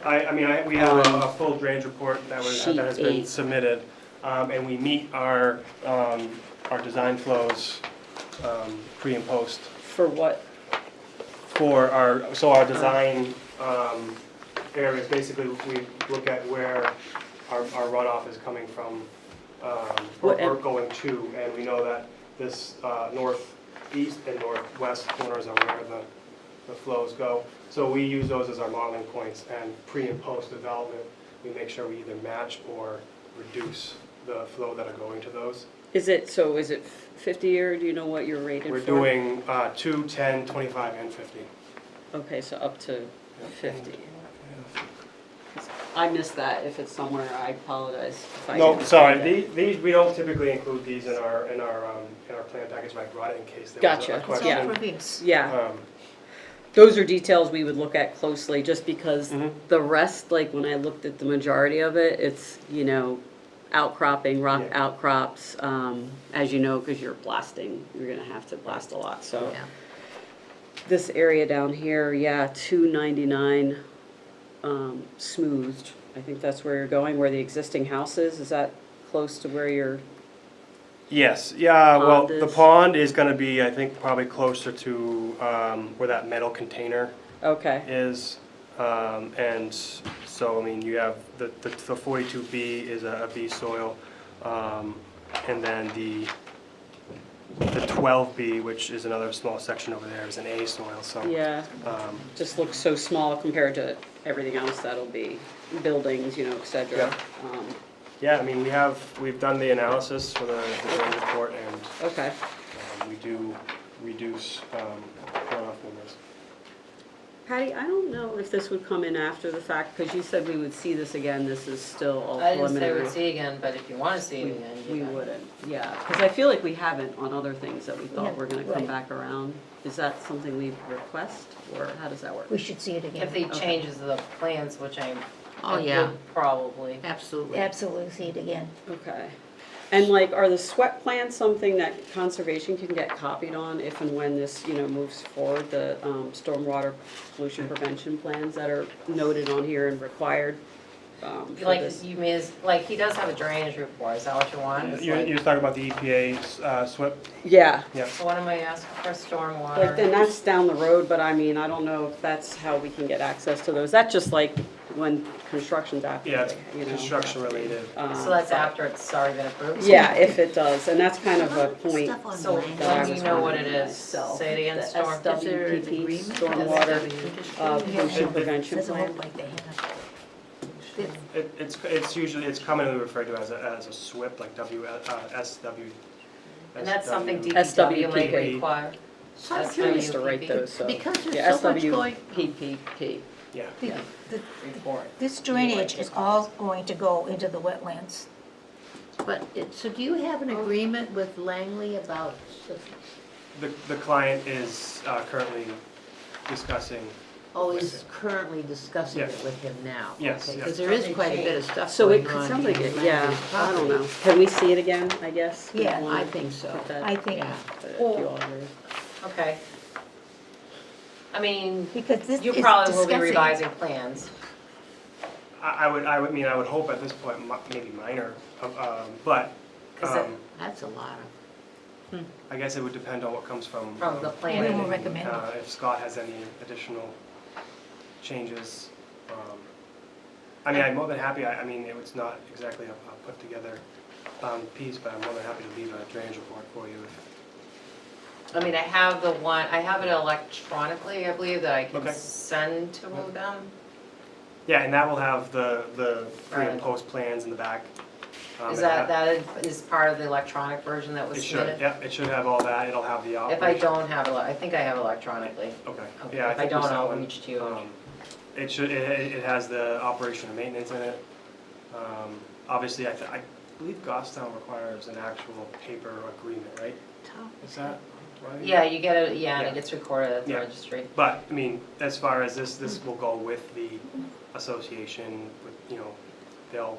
we have a full drainage report that has Sheet been 8. submitted, and we meet our design flows pre and post. For what? For our design areas, basically, we look at where our runoff is coming from, or going to, and we know that this northeast and northwest corners are where the flows go. So we use those as our modeling points, and pre and post development, we make sure we either match or reduce the flow that are going to those. Is it 50 or do you know what you're rated for? We're doing 2, 10, 25, and 50. Okay, so up to 50. I missed that. If it's somewhere, I apologize. If I No, didn't sorry, find it. these, we don't typically include these in our plan package, but I brought it in case there was Gotcha. a It's all question. previous. Yeah, those are details we would look at closely, just because Mhm. the rest, like when I looked at the majority of it, it's, you know, outcropping, rock Yeah. outcrops, as you know, because you're blasting, you're gonna have to blast a lot, so. Yeah. This area down here, yeah, 299 smoothed. I think that's where you're going, where the existing house is that close to where you're, Yes, yeah, well, Pond the is- pond is gonna be, I think, probably closer to where that metal container okay, is. And so, I mean, you have the 42B is a B soil, and then the 12B, which is another small section over there, is an A soil, so. yeah, just looks so small compared to everything else that'll be buildings, you know, et cetera. Yeah, I mean, we've done the analysis for the drainage report, and Okay, we do reduce runoff limits. Patty, I don't know if this would come in after the fact, because you said we would see this again, this is still all I didn't say preliminary. we'd see again, but if you wanna see it again, you We can. wouldn't, yeah, because I feel like we haven't on other things that we Yeah, thought were gonna come right. back around. Is that something we request, or how does that work? We should see it again. If they Okay. changes the plans, which I Oh, would yeah, probably. absolutely. Absolutely see it again. Okay. And like, are the sweat plans something that conservation can get copied on if and when this, you know, moves forward? The stormwater pollution prevention plans that are noted on here and required for Like, this? you mean, like, he does have a drainage report, is that what you want? It's You're like- talking about the EPA SWIP? Yeah, Yeah. So what am I asking for, like, stormwater? then that's down the road, but I mean, I don't know if that's how we can get access to those. That's just like when construction's after, Yeah, it's you know. construction related. So that's after it's already been approved? Yeah, if it does, and that's kind of a point. Stuff on So land. that I when do was you know what wondering it is? myself. Say it again, The storm. Is there an SWPP, agreement? stormwater Yeah, pollution it prevention doesn't plan. look like they have. It's usually, it's commonly referred to as a SWIP, like SW. And that's something SW. DPW might SWPP. require? So I'm That's I curious, used to write those, so. because Yeah, there's so much going, SWPPP. Yeah. Yeah. Report. This drainage is all going to go into the wetlands. but, so do you have an agreement with Langley about, The client is currently discussing. oh, he's currently discussing it Yes. with him now? Yes, Okay, yes. because there is quite a bit of stuff So it going on. sounds like in it, yeah, Langley's I don't know. property. Can we see it again, I guess? We Yeah, wanna I think so. put that- I think, Yeah. if you all agree. Okay. I mean, because this you is probably will be discussing- revising plans. I would hope at this point, maybe minor, but 'Cause it- That's a lot of, I guess it would depend on what comes from. From the And we will planning. recommend it. If Scott has any additional changes. I mean, I'm more than happy, I mean, it's not exactly a put together piece, but I'm more than happy to leave a drainage report for you. I mean, I have I have it electronically, I believe, that I can Okay. send to them. Yeah, and that will have the pre and Right. post plans in the back. Is and that is part of the electronic version that was It should, submitted? yeah, it should have all that, it'll have the If operation. I don't have it, I think I have electronically. Okay, Okay, yeah, I if I think we don't, sent I'll one. reach to you. It should, it has the operation and maintenance in it. Obviously, I believe Goffstown requires an actual paper agreement, right? Is that right? Yeah, you get it, yeah, and Yeah. it gets recorded at the Yeah. registry. But, I mean, as far as this will go with the association, with, you know,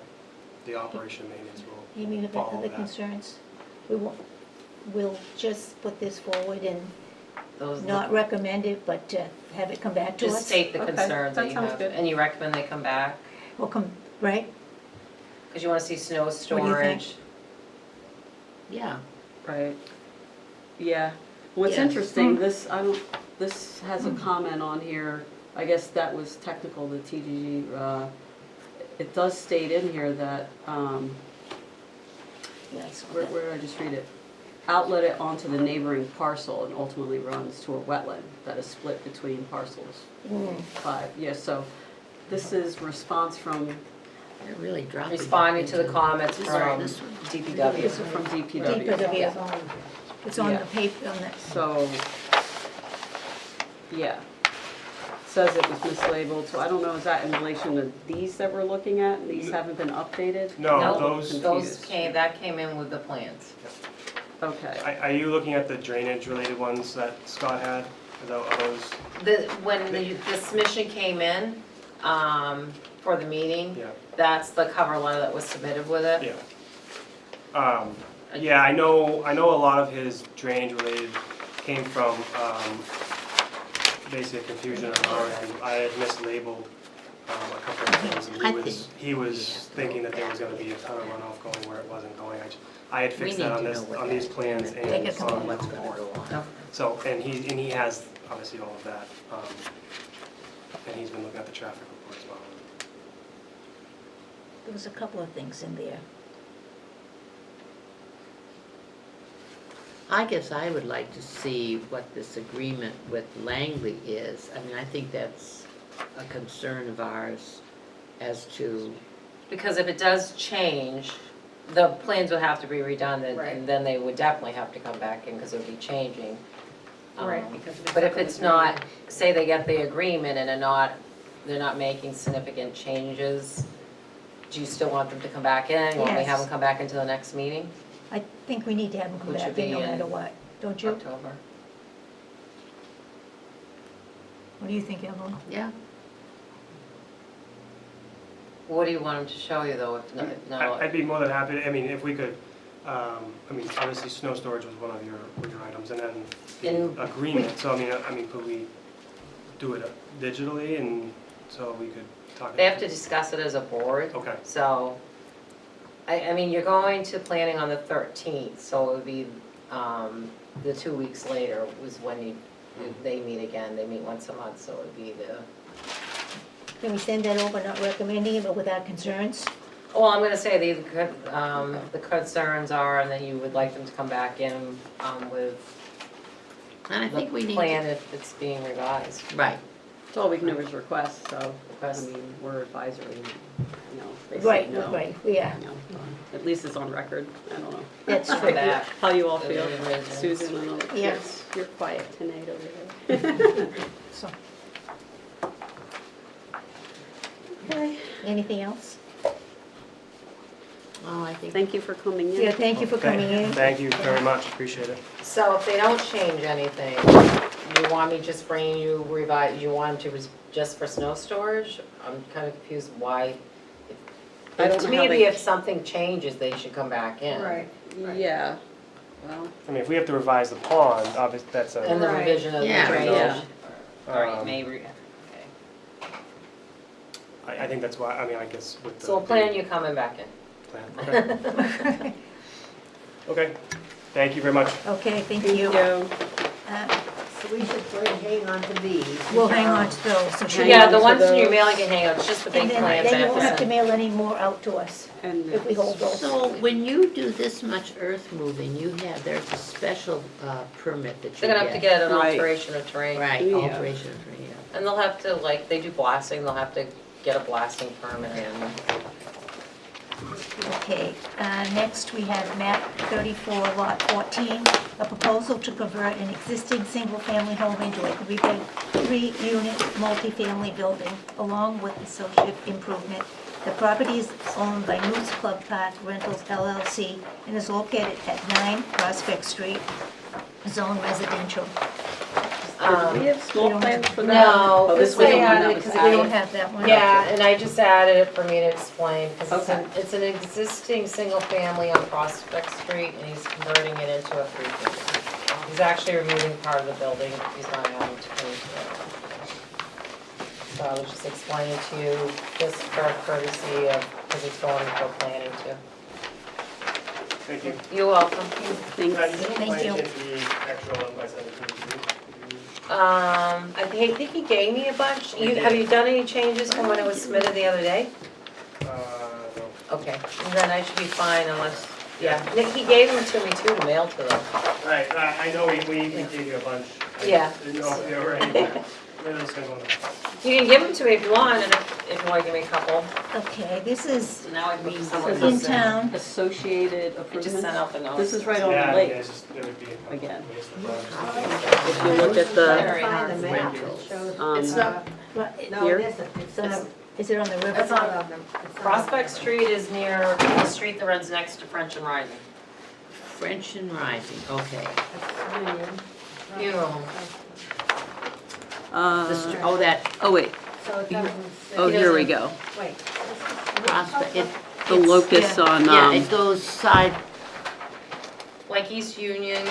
the operation maintenance will Amy, have follow other that. concerns? We'll just put this forward and Those, not recommend it, but have it come back to us? just state the Okay, concerns that that you sounds have, good. and you recommend they come back? We'll come, right? Because you want to see snow do you think? storage. yeah. Right. Yeah. What's Yes. interesting, this has a comment on here, I guess that was technical, the TGG, it does state in here that, Yes. where did I just read it? Outlet it onto the neighboring parcel and ultimately runs to a wetland that is split between parcels. 5, yeah, so this is response from, They're really dropping. Responding to the into- comments This from this one. DPW. this is from DPW. DPW. It's on Yeah. the paper, on that. So, yeah. Says it was mislabeled, so I don't know, is that in relation to these that we're looking at? These haven't been updated? No, No, those, Those came in with the plans. Okay. are you looking at the drainage related ones that Scott had? Are those, When the submission came in, for the meeting, yeah, that's the cover letter that was submitted with it. yeah. Yeah, I know a lot of his drainage related came from, basically confusion on our end. I had mislabeled, a couple of things, I and think he was thinking that there was gonna be a ton of runoff going where it wasn't going. I had fixed We that need on to know what on these that- plans Take and a couple on What's gonna go on. So, and he has obviously all of that, and he's been looking at the traffic report as well. There was a couple of things in there. I guess I would like to see what this agreement with Langley is. I mean, I think that's a concern of ours as to, Because if it does change, the plans would have to be redone, Right. and then they would definitely have to come back in, because it would be changing. Right, because if it's But not if it's gonna be- not, say they get the agreement and they're not making significant changes, do you still want them to come back in? You want me to have Yes. them come back into the next meeting, I think we need to have them come Which back would in be no in matter what, don't you? October? What do you think, Evelyn? yeah, What do you want them to show you, though, if not? I'd be more than happy, I mean, if we could, I mean, obviously, snow storage was one of your items, and then In- the agreement, so I mean, could we do it digitally, and so we could talk? They have to discuss it as a board. Okay, So, I mean, you're going to planning on the 13th, so it would be, the 2 weeks later was when they meet again. They meet once a month, so it would be the, Can we send that over, not recommending it, but with our concerns? well, I'm gonna say the concerns are, and then you would like them to come back in, with and I think we the need plan to, if it's being revised. right, That's all we can always request, so, I Request. mean, we're advisory, you know, if they say Right, no. right, yeah, you know, At least it's on record, I don't know. that's For true. that. How you all The feel, residents. Susan, I know, Yes. you're quiet tonight over there. So, Okay, anything else? well, I think, thank you for coming in. Yeah, thank you for coming in. thank you very much, appreciate it. So if they don't change anything, you want me just bringing you you want them to just for snow storage? I'm kind of confused why. I don't To know me, how they- if something changes, they should come back in. Right. Yeah, well, I mean, if we have to revise the pond, obviously, that's And a, the Right. revision of the Yeah, drainage. yeah. Or you Um, may, I think that's why, I mean, I guess with the. so we'll plan you coming back in. Plan. Okay. Okay, thank you very much. Okay, thank thank you. you. So we should sort of hang on to these. We'll hang on to those, so she. Hang Yeah, on the to ones in your those. mail you can hang out, it's just the big And plans I then you have won't have to to send. mail any more out to us And if we hold those. so when you do this much earth moving, there's a special permit that you get. They're gonna have to get an Right. alteration of terrain. Right, Yeah. alteration of terrain, yeah. And they'll have to, like, they do blasting, they'll have to get a blasting permit in. Okay, next we have map 34, lot 14, a proposal to convert an existing single-family home into a three-unit multifamily building, along with associate improvement. The property is owned by Moose Club Path Rentals LLC and is located at 9 Prospect Street, zone residential. Did we have small don't- plans for that? No, Oh, this this was the way one I- that was because We added. don't have that one. Yeah, and I just added it for me to explain, because Okay. it's an existing single family on Prospect Street, and he's converting it into a three-family. He's actually removing part of the building, he's not adding to it. So I was just explaining to you, just for courtesy of, because it's going for planning too. Thank you. You're welcome. Thanks. Thank you. I think he gave me a bunch. Have you done any changes from when it was submitted the other day? No. Okay, then I should be fine unless, yeah, Nick, he gave them to me too, to mail to them. Right, I know we gave you a bunch. Yeah. No, you're right. We're just gonna go on. You can give them to me if you want, and if you wanna give me a couple. Okay, this is So now I mean, in town. Associated I improvements. just sent out the notice. This is right on Yeah, the lake. it's just, it would be. Again. waste of funds. If you look at the, Very Find hard the for map, rentals. it shows. It's not, No, Here? it isn't. It's on, is it on the river? It's not on the. it's not on Prospect the- Street is near the street that runs next to French and Rising. French and Rising, okay. It's Union. Funeral home. Oh, that, oh wait, So it doesn't say. oh, He here we doesn't- go. Wait. Prospect, it, The it's- locus yeah. on, yeah, it goes side, Like East Union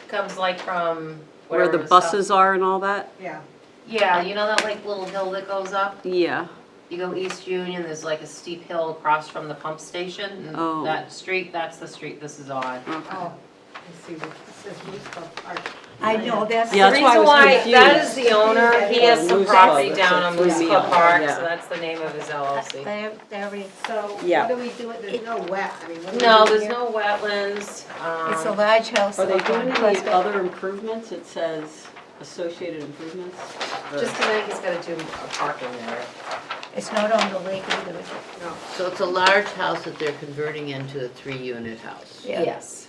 comes like from where wherever the stuff- buses are and all that? Yeah. Yeah, you know that like little hill that goes up? Yeah, You go East Union, there's like a steep hill across from the pump station. and Oh. That street, that's the street this is on. okay. Oh, I see, it says Moose Club Park. I know, that's. Yeah, The that's why I reason was why, that confused. is the owner, he has some Moose property Club, down so on threw Moose me Club off, Park, yeah. so that's the name of his LLC. There, So Yeah. what do we do with, there's no wet, I mean, what do we No, do there's here? no wetlands, it's a large house. Are they up on doing any Prospect. other improvements? It says, Associated improvements? Just because I think he's gonna do a parking there. It's not on the lake either, is it? No. So it's a large house that they're converting into a 3-unit house. Yeah. Yes.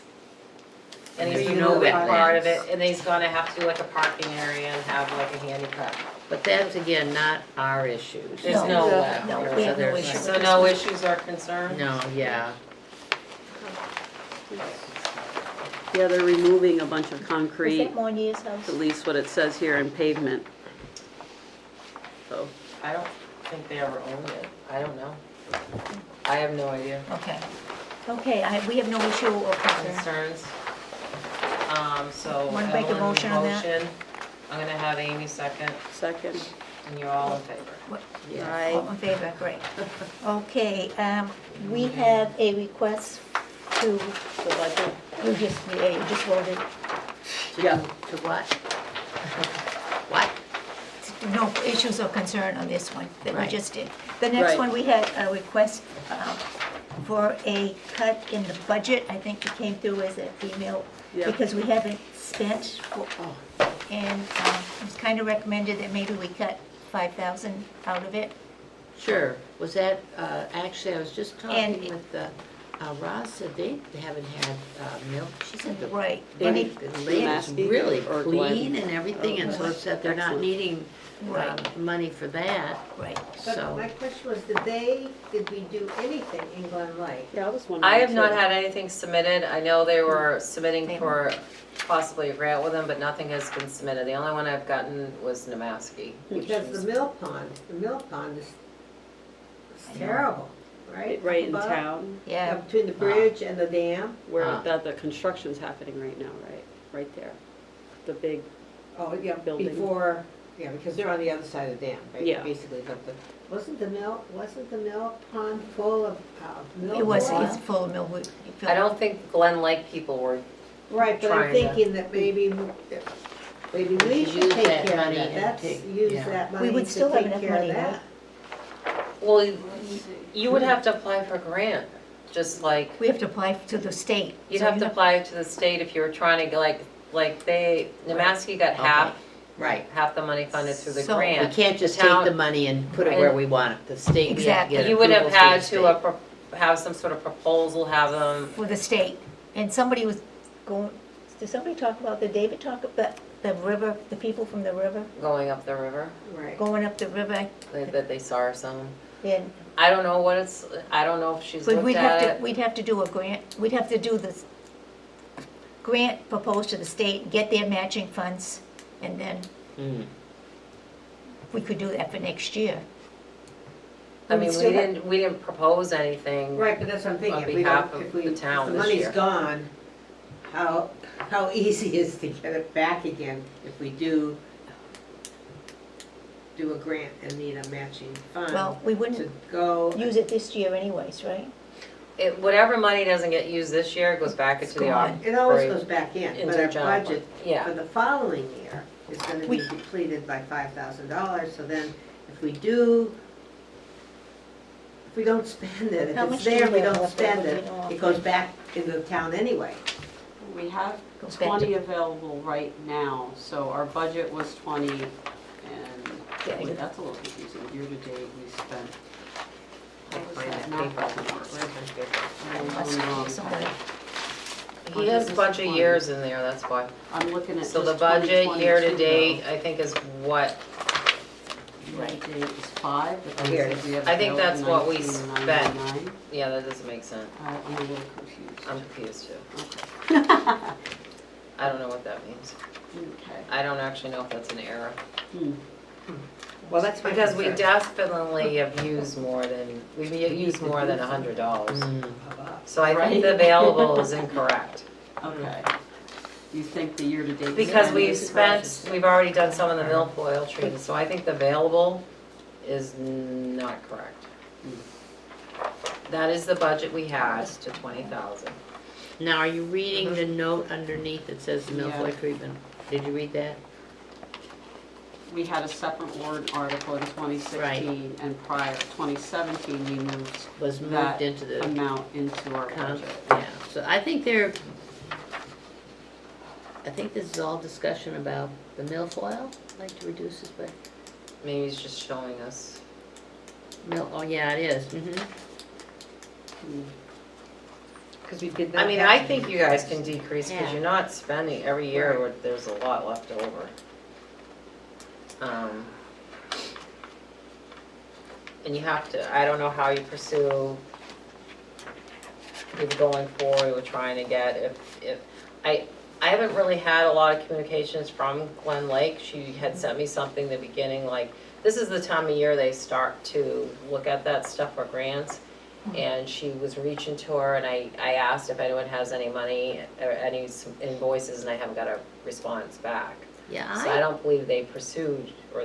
And he's There's no removing part of wetlands. it, and he's gonna have to do like a parking area and have like a handicap. But that's again, not our issues. There's no No, wetlands. no, we have no there's- issue. So no issues or concerns? No, yeah. Yeah, they're removing a bunch of Is concrete, that Monier's house? at least what it says here, in pavement. So, I don't think they ever owned it. I don't know. I have no idea. Okay. Okay, we have no issue or concern. Concerns? So Wanna make a Evelyn, motion on that? motion. I'm gonna have Amy second, second. and you're all in favor. Yeah. All in favor, great. Okay, we have a request to, The budget? you just voted, Yeah. To what? What? no issues or concern on this one that we Right. just did. The next Right. one, we had a request for a cut in the budget. I think it came through as an email Yeah. because we haven't spent, and it was kind of recommended that maybe we cut 5,000 out of it. Sure. Was that, actually, I was just talking And- with, Roz said they haven't had, milk. She said the Right. the And it- lake's Mashpee really or clean Glen? and everything, and so it's that they're not Excellent. needing, Right. money for that, Right. But so. my question was, did we do anything in Glen Lake? Yeah, I was wondering. I have not too. had anything submitted. I know they were submitting They for possibly a grant with them, but nothing has been submitted. The only one I've gotten was Namaski. which Because was- the mill pond is terrible, right? Right in Up above? town, Yeah, Between the bridge and the dam? where Ah. the construction's happening right now, right? Right there. The big, Oh, yeah, Building. before, yeah, because they're on the other side of the dam, right? Yeah. Basically, but wasn't the mill pond full of milfoil? it was, it's full of milk. I don't think Glen Lake people were, Right, but I'm trying to- thinking that maybe we use should take that care of money that. and That's, take- use yeah. that We money would to still have take enough care of money, that. well, you would have to apply for a grant, just like, We have to apply to the state. you'd So have you to apply to the state if you were trying to, like Namaski got half, Right. half the money funded through the So- We grant. can't just The town- take the money and put it where we want it. The state, we have to Exactly. get You would have approval through had the to state. have some sort of proposal, have them, For the state. And somebody was going, did somebody talk about, did David talk about the river, the people from the river, going up the river, Right. going up the river? that they saw some. And, I don't know what it's, I don't know if she's but looked we'd at have it. to, we'd have to do a grant, we'd have to do this grant proposed to the state, get their matching funds, and then Mm. we could do that for next year. I We mean, would still have- we didn't propose anything. Right, but that's what I'm thinking. On If we behalf don't- of if we- the town if the this money's year. gone, how easy is to get it back again if we do a grant and need a matching fund Well, we to wouldn't go? use it this year anyways, right? Whatever money doesn't get used this year goes back into the gone. It always Right. goes back in, Into but our general fund. budget Yeah. for the following year is gonna be We- depleted by $5,000, so then if we don't spend it, How if much it's do there, we we have don't left spend over, it, you know, it goes back into the town anyway. we have Goes back 20 to- available right now, so our budget was 20, and, Yeah, wait, you- that's a little confusing, year-to-date, we spent. Find that Math paper. doesn't work. Where's my paper? Must be somebody. He has a bunch of years in there, that's why. I'm looking at So just the budget 2022 year-to-date, I think is what, though. Year-to-date is 5, but then Here it it says is. we have I think that's available what we 19,999. yeah, that doesn't make sense. I'm a little confused. I'm confused too. Okay. I don't know what that means. Okay. I don't actually know if that's an error. Hmm. Well, that's my Because we concern. definitely have used more than, we've used more than $100. Mm. So I think Right. the available is incorrect. Okay. You think the year-to-date? Because spend we've is spent, we've already done some of the milfoil treatment, so I think the available is not correct. That is the budget we had to 20,000. Now, are you reading the note underneath that says the Yeah. milfoil treatment? Did you read that? We had a separate warrant article in 2016, and prior, 2017, we moved Was moved that into the amount into our account? budget. Yeah, so I think they're, I think this is all discussion about the milfoil, like to reduce this, but Maybe he's just showing us. oh, yeah, it is, Because we did I not mean, have I to think you guys can decrease, Yeah. because you're not spending, every year, there's a lot left over. And you have to, I don't know how you pursue, if going forward, we're trying to get, if, I haven't really had a lot of communications from Glen Lake. She had sent me something in the beginning, like, this is the time of year they start to look at that stuff for grants. And she was reaching to her, and I asked if anyone has any money, or any invoices, and I haven't got a response back. yeah, So I don't believe they pursued, or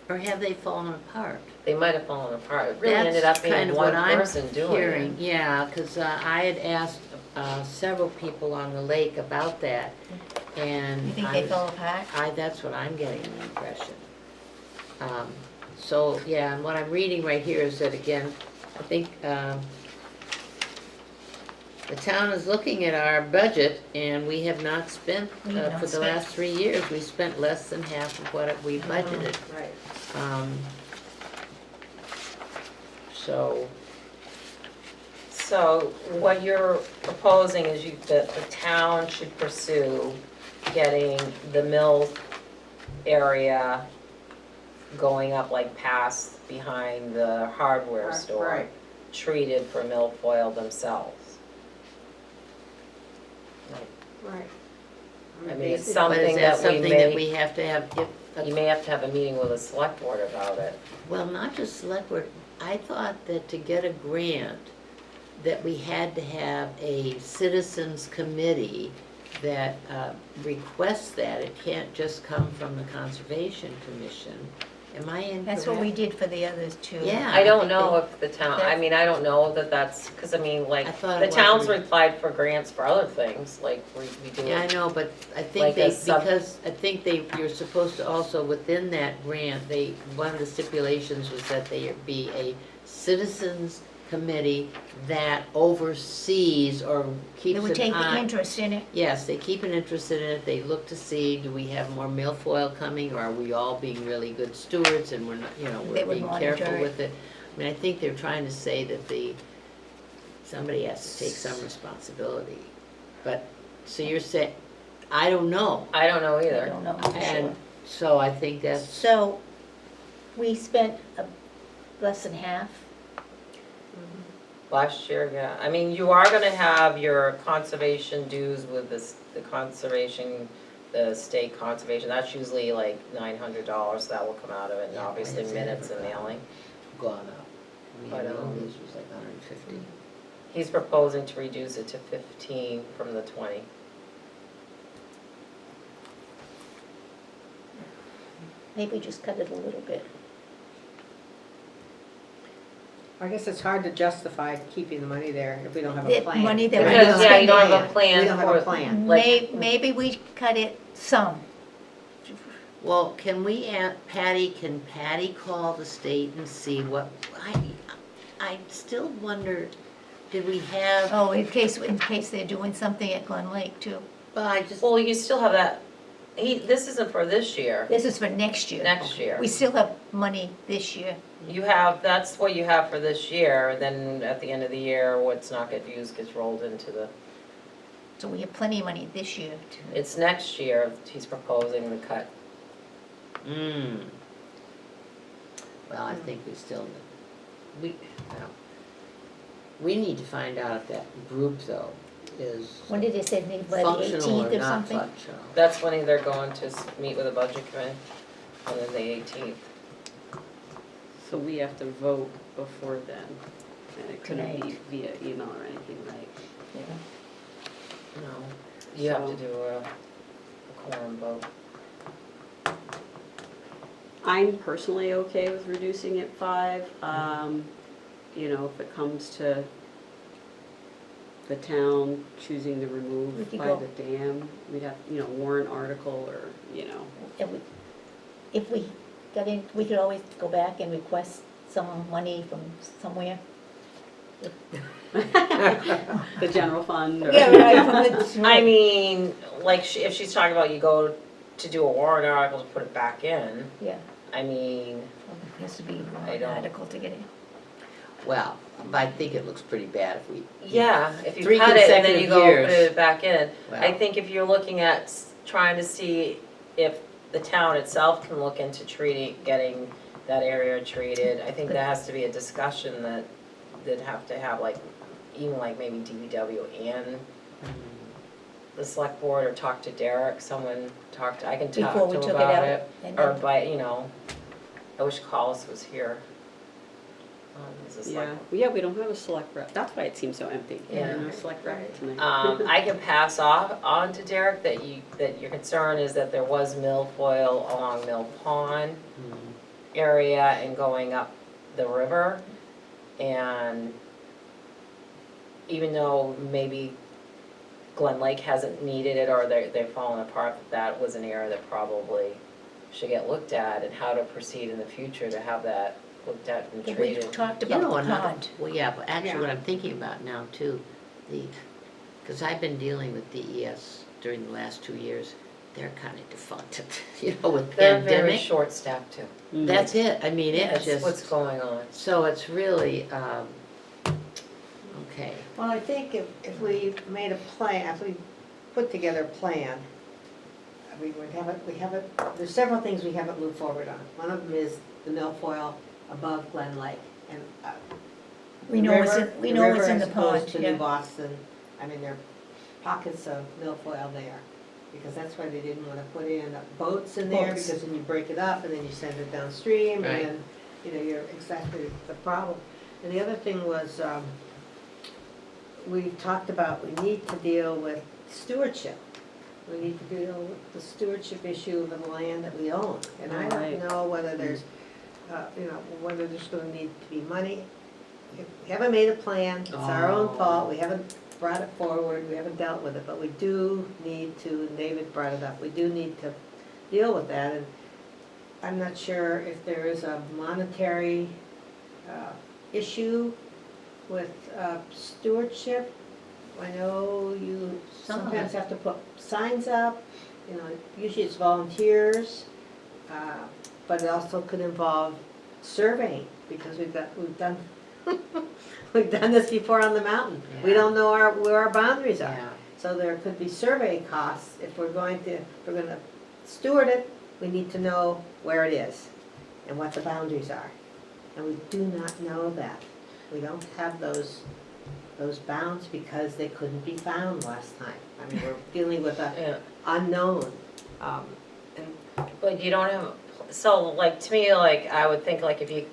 or have they fallen apart? they might have fallen apart. It really That's ended up kind being of one what I'm person doing hearing, it. yeah, because I had asked several people on the lake about that, and You think I they was- fell apart? that's what I'm getting the impression. So, yeah, and what I'm reading right here is that, again, I think the town is looking at our budget, and we have not spent, We have not for the spent. last 3 years, we spent less than half of what we budgeted. Right. So, So what you're proposing is that the town should pursue getting the mill area going up like past behind the hardware store, Right. treated for milfoil themselves. Right. I mean, it's but something is that that we something that may, we have to have, you may have to have a meeting with a select board about it. well, not just select board, I thought that to get a grant, that we had to have a citizens committee that requests that. It can't just come from the Conservation Commission. Am I incorrect? That's what we did for the others too. Yeah. I don't think know they- if the town, I mean, I don't know that that's, because I mean, like, I thought the it was town's re- applied for grants for other things, like we do. Yeah, I know, but I think Like a sub- because, I think you're supposed to also, within that grant, one of the stipulations was that there be a citizens committee that oversees or They keeps would an take the eye. interest in it. Yes, they keep an interest in it, they look to see, do we have more milfoil coming, or are we all being really good stewards and we're not, They we're would being monitor careful it. with it. I mean, I think they're trying to say that somebody has to take some responsibility. But, so you're saying, I don't know, I don't know I either. don't know for sure. and so I think that's, So, we spent less than half. Last year, yeah. I mean, you are gonna have your conservation dues with the conservation, the state conservation. That's usually like $900, that will come out of it, and Yeah, obviously it's minutes and everybody. mailing. gone up. I But, mean, the old was like 150. He's proposing to reduce it to 15 from the 20. Maybe just cut it a little bit. I guess it's hard to justify keeping the money there if we don't have a The plan. money that we're Because, not yeah, you don't spending. have a plan We don't have a for- plan. Like- Maybe we cut it some. Well, can Patty call the state and see what, I still wonder, did we have, Oh, in case they're doing something at Glen Lake too. well, I just, Well, you still have that, this isn't for this year, This is for next year. next year. We still have money this year. You have, that's what you have for this year, and then at the end of the year, what's not get used gets rolled into the, So we have plenty of money this year. it's next year, he's proposing the cut. well, I think we, well, we need to find out if that group though is When did they say they, by the functional 18th or or not something? functional. That's when they're going to meet with a budget committee on the 18th. So we have to vote before then, and it couldn't be Tonight. via email or anything, right? Yeah. No, you have to So- do a quorum vote. I'm personally okay with reducing it 5. If it comes to the town choosing to We remove could by go- the dam, we'd have, warrant article or, And if we got in, we could always go back and request some money from somewhere. The general fund or? Yeah, right, from the. I mean, like, if she's talking about you go to do a warrant article to put it back in, Yeah, I mean, it has to be I an don't- article to get in. Well, I think it looks pretty bad if we. yeah, if you 3 cut it and then you consecutive go years. put it back in. I Well. think if you're looking at trying to see if the town itself can look into getting that area treated, I think that has to be a discussion that they'd have to have, like, even like maybe DPW and the select board, or talk to Derek, I can talk Before we to him took it about out, it. and Or then- by, I wish Collis was here. As a select Yeah, we don't have a select rep. That's why it seems so empty. Yeah. No select rep tonight. I can pass on to Derek that your concern is that there was milfoil along Mill Pond area and going up the river. And even though maybe Glen Lake hasn't needed it, or they've fallen apart, that was an area that probably should get looked at, and how to proceed in the future to have that looked at and We've treated. talked You about know, the another, pond. well, yeah, but actually what I'm thinking about now too, because I've been dealing with DES during the last 2 years, they're kind of defunct, with They're very pandemic. short-staffed too. That's it, I mean, it's That's what's just, going on. so it's really, okay. Well, I think if we made a plan, if we put together a plan, we haven't, there's several things we haven't moved forward on. One of them is the milfoil above Glen Lake. And We know it's in, we know it's in the river pond, as opposed to New yeah. Boston, I mean, there are pockets of milfoil there. Because that's why they didn't wanna put in boats in there, Boats. because then you break it up and then you send it downstream, Right. and then, you're exactly the problem. And the other thing was, we talked about, we need to deal with stewardship. We need to deal with the stewardship issue of the land that we own. And I Right. don't know whether there's, whether there's gonna need to be money. We haven't made a plan, it's our own Oh. fault, we haven't brought it forward, we haven't dealt with it, but we do need to, and David brought it up, we do need to deal with that. And I'm not sure if there is a monetary issue with stewardship. I know you Some of sometimes it. have to put signs up, usually it's volunteers, but it also could involve surveying, because we've done, we've done this before on the mountain. We Yeah. don't know where our boundaries are. Yeah. So there could be survey costs. If we're gonna steward it, we need to know where it is and what the boundaries are. And we do not know that. We don't have those bounds because they couldn't be found last time. I mean, we're dealing with a Yeah. unknown. But you don't have, so like, to me, like, I would think like if you,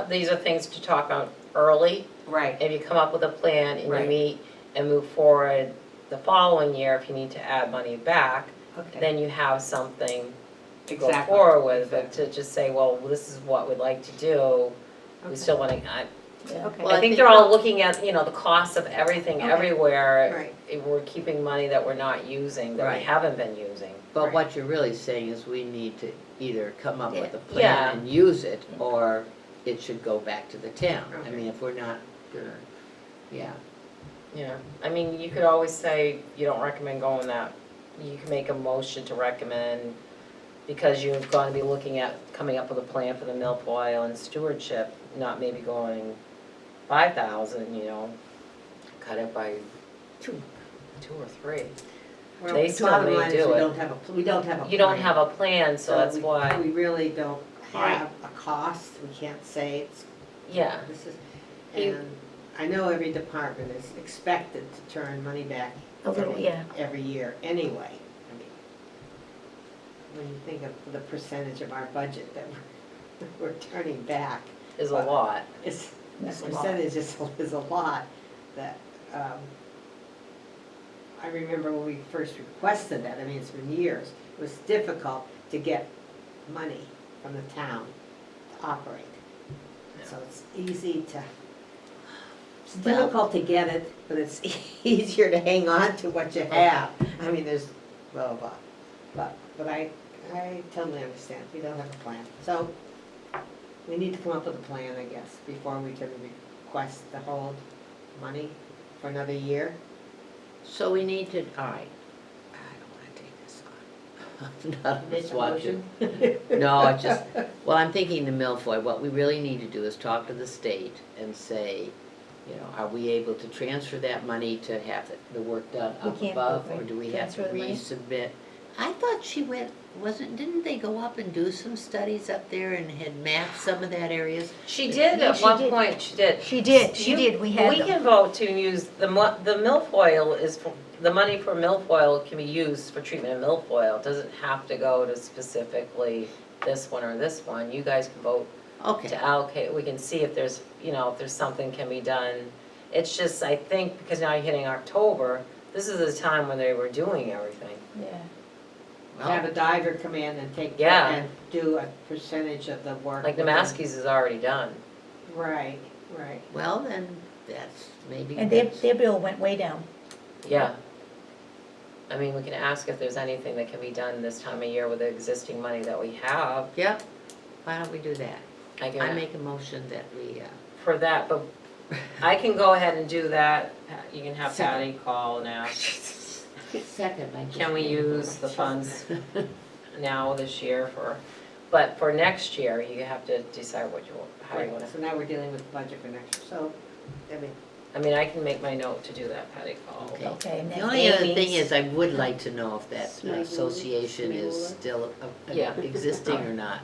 these are things to talk about early. Right. If you come up with a plan and you Right. meet and move forward the following year, if you need to add money back, Okay. then you have something to go Exactly. forward with. But to just say, well, this is what we'd like to do, we Okay. still wanna, Okay. Well, I think they're all looking at, the cost of everything Okay. everywhere. Right. If we're keeping money that we're not using, that we Right. haven't been using. But Right. what you're really saying is we need to either come up with a Yeah. plan and use it, or it should go back to the town. I Okay. mean, if we're not gonna, yeah. Yeah, I mean, you could always say you don't recommend going that, you can make a motion to recommend, because you're gonna be looking at coming up with a plan for the milfoil and stewardship, not maybe going 5,000, cut it by two or three. Well, They the still bottom may line is do we it. don't have we don't have a plan. You don't have a plan, so that's why, We really don't Right. have a cost. We can't say it's yeah, This is, You- and I know every department is expected to turn money back A little, yeah. every year anyway. I mean, when you think of the percentage of our budget that we're turning back, is a lot. it's, the That's a lot. percentage is a lot that, I remember when we first requested that, I mean, it's been years, it was difficult to get money from the town to operate. So it's easy to, it's difficult to get it, but it's easier to hang on to what you have. I mean, there's blah, blah, blah. But I totally understand, we don't have a plan. So we need to come up with a plan, I guess, before we can request the hold money for another year. So we need to, all right, I don't wanna take this on. None of Make us a want to. motion. No, I just, well, I'm thinking the Milfoil, what we really need to do is talk to the state and say, you know, are we able to transfer that money to have the work done We up can't, above, or right, do we have to transfer the money? resubmit? I thought she went, didn't they go up and do some studies up there and had mapped some of that areas? She did, Yeah, at she one did. point, she did. She did, she You- did, we had We them. can vote to use, the milfoil is, the money for milfoil can be used for treatment of milfoil. It doesn't have to go to specifically this one or this one. You guys can vote Okay, to allocate, we can see if there's, you know, if there's something can be done. It's just, I think, because now you're hitting October, this is the time when they were doing everything. Yeah. Have well, a diver come in and take, Yeah. and do a percentage of the work. Like the Maskies is already done. Right, right. well, then, that's maybe. And that's- their bill went way down. Yeah. I mean, we can ask if there's anything that can be done this time of year with the existing money that we have. Yep, why don't we do that? I I can, make a motion that we, for that, but I can go ahead and do that. You can have Second. Patty call and ask, second, I just. can we made a use the motion. funds now this year for, but for next year, you have to decide what you, how you Right, wanna. so now we're dealing with the budget for next year, so, I mean, I can make my note to do that, Patty call. Okay. Okay, and The then only other thing Amy's- is, I would like to know if that Smeagol- association is Smeagol. still Yeah. existing or not.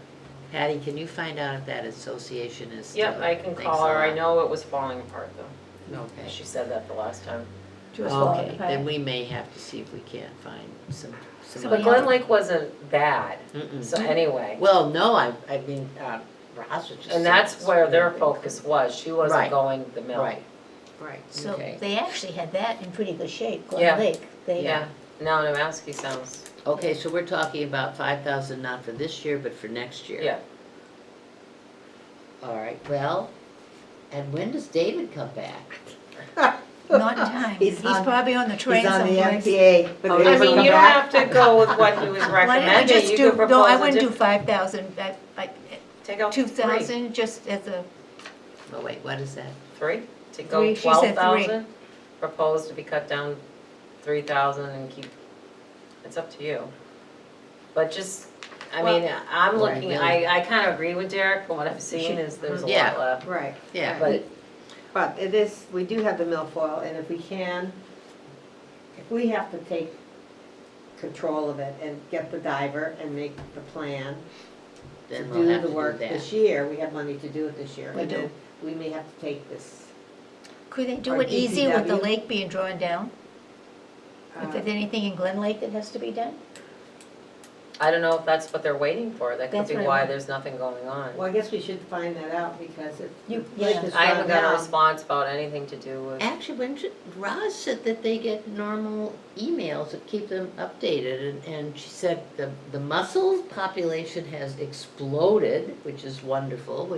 Patty, can you find out if that association is still? Yep, I can Thanks call a her. I lot. know it was falling apart though. Okay. She said that the last time. She was falling Okay, apart. then we may have to see if we can't find some So But other. Glen Lake wasn't bad, Mm-mm. so anyway. Well, no, I mean, Roz was just. And that's saying where it's their really focus was. She wasn't Right. going the mill. Right, right. So okay. they actually had that in pretty good shape, Yeah. Glen Lake. They, Yeah, now Namaski sounds, Okay, so we're talking about 5,000 not for this year, but for next year. yeah. All right, well, and when does David come back? not in time. He's He's on- probably on the train He's on the someplace. MTA. but Oh, they I never mean, come you don't back. have to go with what he was Why don't we recommending. just You do, could no, I propose a wouldn't do diff- 5,000, like Take out three. 2,000, just as a, Oh, wait, what is that? Three? To go Three, she said 12,000? Propose to be cut down 3,000 and keep, it's up to you. But just, I mean, I'm Right, looking, really. I kind of agree with Derek, from what I've seen is there's a Yeah. lot left. Right. Yeah. But But it is, we do have the milfoil, and if we can, if we have to take control of it and get the diver and make the plan to Then we'll do have the to do work that. this year, we have money to do it this year. We and do. then we may have to take this. could they do Or it easy with the DPW? lake being drawn down? If uh, there's anything in Glen Lake that has to be done? I don't know if that's what they're waiting for. That could That's be what I why mean. there's nothing going on. Well, I guess we should find that out, because if You- the lake yeah. is I haven't drawn got a down- response about anything to do with, Actually, Roz said that they get normal emails that keep them updated, and she said the mussel population has exploded, which is wonderful,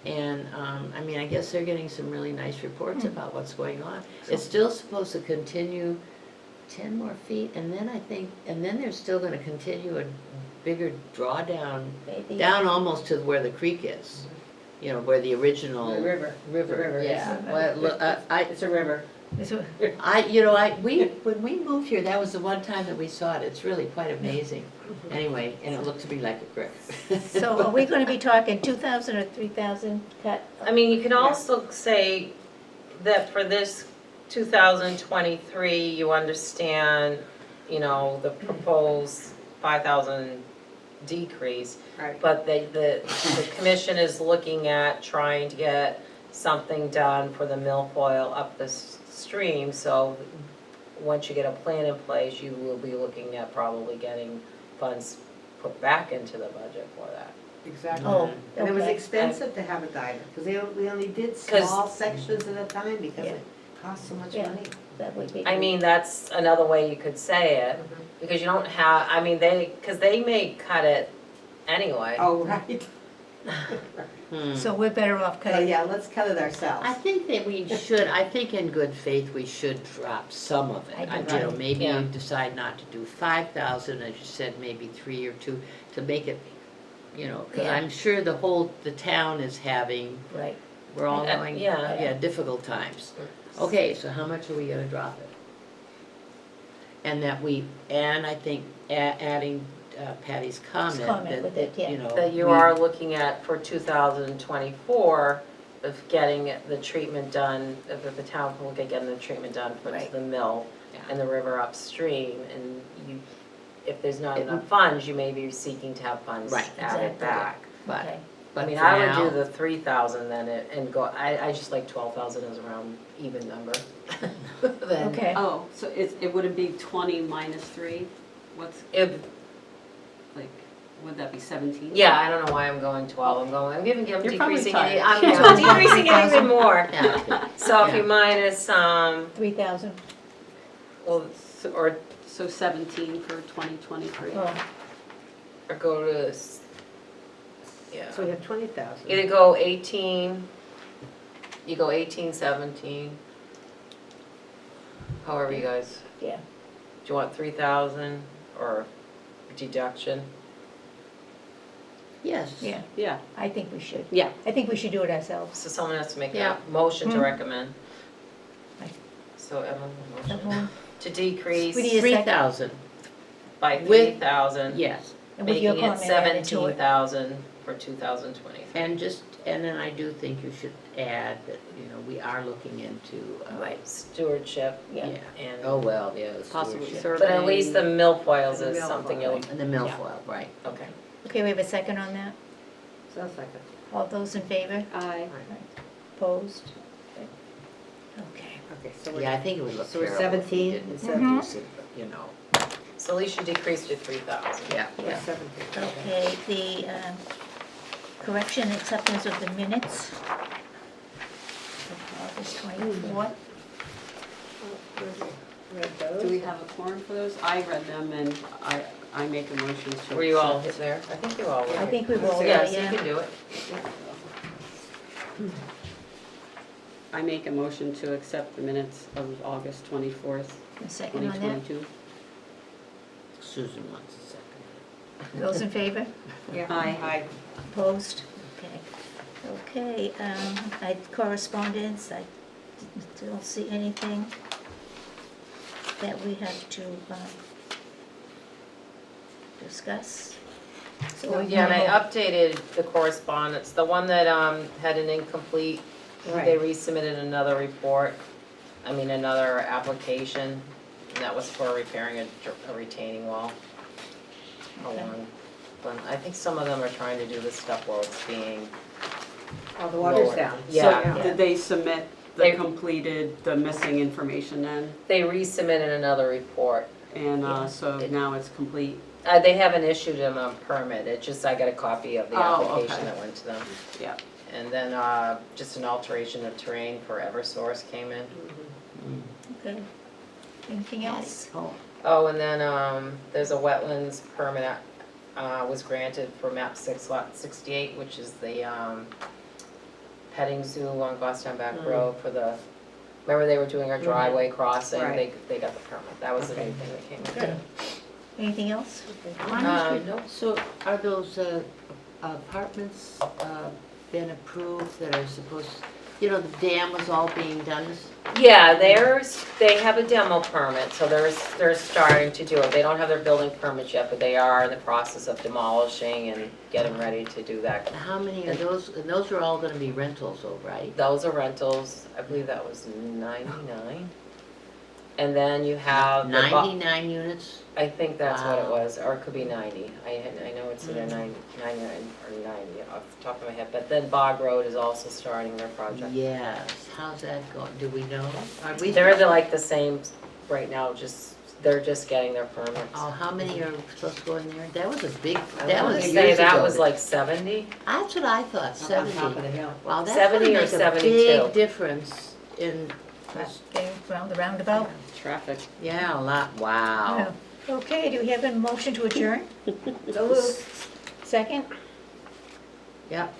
and, I mean, I guess they're getting some really nice reports about what's going on. It's still supposed to continue 10 more feet, and then they're still gonna continue a bigger drawdown, Maybe. down almost to where the creek is, you know, where the original. The river. River, The river, yeah. yes. Well, look, It's a river. This was- when we moved here, that was the one time that we saw it. It's really quite amazing. Anyway, and it looked to be like a creek. So are we gonna be talking 2,000 or 3,000 cut? I mean, you can also say that for this 2023, you understand, you know, the proposed 5,000 decrease, Right. but the commission is looking at trying to get something done for the milfoil up the stream, so once you get a plan in place, you will be looking at probably getting funds put back into the budget for that. Exactly. Oh, And it was okay. expensive to have a diver, because we only did 'Cause- small sections at a time, because Yeah. it cost so much Yeah. money. That would be. I mean, that's another way you could say it, because you don't have, I mean, because they may cut it anyway. Oh, right. So we're better off So, cutting. yeah, let's cut it ourselves. I think that we should, I think in good faith, we should drop some of it. I do You know, too. maybe Yeah. you decide not to do 5,000, as you said, maybe 3 or 2, to make it, you know, because Yeah. I'm sure the town is having, Right. we're all Yeah, going, yeah. yeah, difficult times. Okay, so how much are we gonna drop it? And I think adding Patty's comment comment with it, yeah. you know. That you we- are looking at for 2024 of getting the treatment done, of the town will get getting the treatment done for Right. the mill Yeah. and the river upstream, and you, if there's not enough funds, you may be seeking to have funds Right, added exactly. back. But, Okay. but I mean, for I would now- do the 3,000 then and go, I just like 12,000 as a round even number. Then Okay. Oh, so it wouldn't be 20 minus 3? What's, if, like, would that be 17? yeah, I don't know why I'm going 12, I'm You're probably decreasing tired. it, I'm decreasing it even more. Yeah, that's good. So if Yeah. you minus, 3,000. well, or So 17 for 2023? Oh, or go to, yeah, So we have 20,000. either go 18, you go 18, 17, however you guys, yeah. do you want 3,000 or deduction? Yes. Yeah, Yeah, I think we should. yeah. I think we should do it ourselves. So someone has to make Yeah. a motion to Hmm. recommend. Right. So Emma, motion, Everyone? to decrease We need a second. 3,000, by with- 3,000, yes. And with your making it comment added to it. 17,000 for 2023. And then I do think you should add that, you know, we are looking into, Right, stewardship Yeah. and. Oh, well, yeah, the Possibly stewardship. survey. But at least the milfoils The is something you'll, milfoil. And the milfoil, right. okay. Okay, we have a second on that? So that's like All those in favor? Aye. Opposed? Okay. okay, so Yeah, I think it would look So we're terrible if we 17? didn't Mhm. reduce it, but, you know, So at least you decreased to 3,000. yeah. we're 17. Okay, the correction acceptance of the minutes of August 24th. Read those? Do we have a quorum for those? I read them and I make a motion to. Were you all accept. there? I think you all were. I think we were all there, Yeah, so you yeah. can do it. I make a motion to accept the minutes of August 24th, A second on that? 2022. Susan wants a second. Those in favor? Yeah. Aye. Opposed? Okay. Okay, correspondence, I don't see anything that we have to discuss. So Well, we yeah, and I wanna updated the correspondence, the one that had an incomplete, they Right. resubmitted another report, another application, and that was for repairing a retaining wall Okay. along. But I think some of them are trying to do this stuff while it's being, Oh, the water's Lower. down. Yeah. So did they submit They- the completed, the missing information then? they resubmitted another report. And Yeah. so now it's complete? They haven't issued them a permit, it's just, I got a copy of the Oh, application okay. that went to them. Yeah. And then, just an alteration of terrain for Eversource came in. Okay. Anything else? Oh, Oh, and then, there's a wetlands permit, was granted for map 6 lot 68, which is the, petting zoo on Goffstown Back Road for the, remember they were doing our driveway crossing, Right. they got the permit, that was the new thing that came in. Good. Anything else? No. So are those apartments been approved that are supposed, you know, the dam was all being done this? Yeah, they have a demo permit, so they're starting to do it. They don't have their building permits yet, but they are in the process of demolishing and getting ready to do that. How many are those, and those are all gonna be rentals though, right? Those are rentals, I believe that was 99. And then you have the 99 units? I think that's what it Wow. was, or it could be 90. I know it's either 99 or 90 off the top of my head. But then Bog Road is also starting their project. Yes, how's that going, do we know? Are we? They're like the same right now, they're just getting their permits. Oh, how many are supposed to go in there? That was a big, I that wanna was say years that ago. was like 70. That's what I thought, Up on 70. top of the hill. Wow, that's 70 gonna or make a 72. big difference in, Getting round the roundabout? Traffic. yeah, a lot, wow. Yeah. Okay, do we have a motion to adjourn? Second? Yep,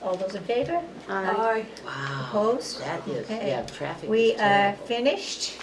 All those in favor? Aye. wow. Opposed? That is, Okay. yeah, traffic We is are terrible. finished.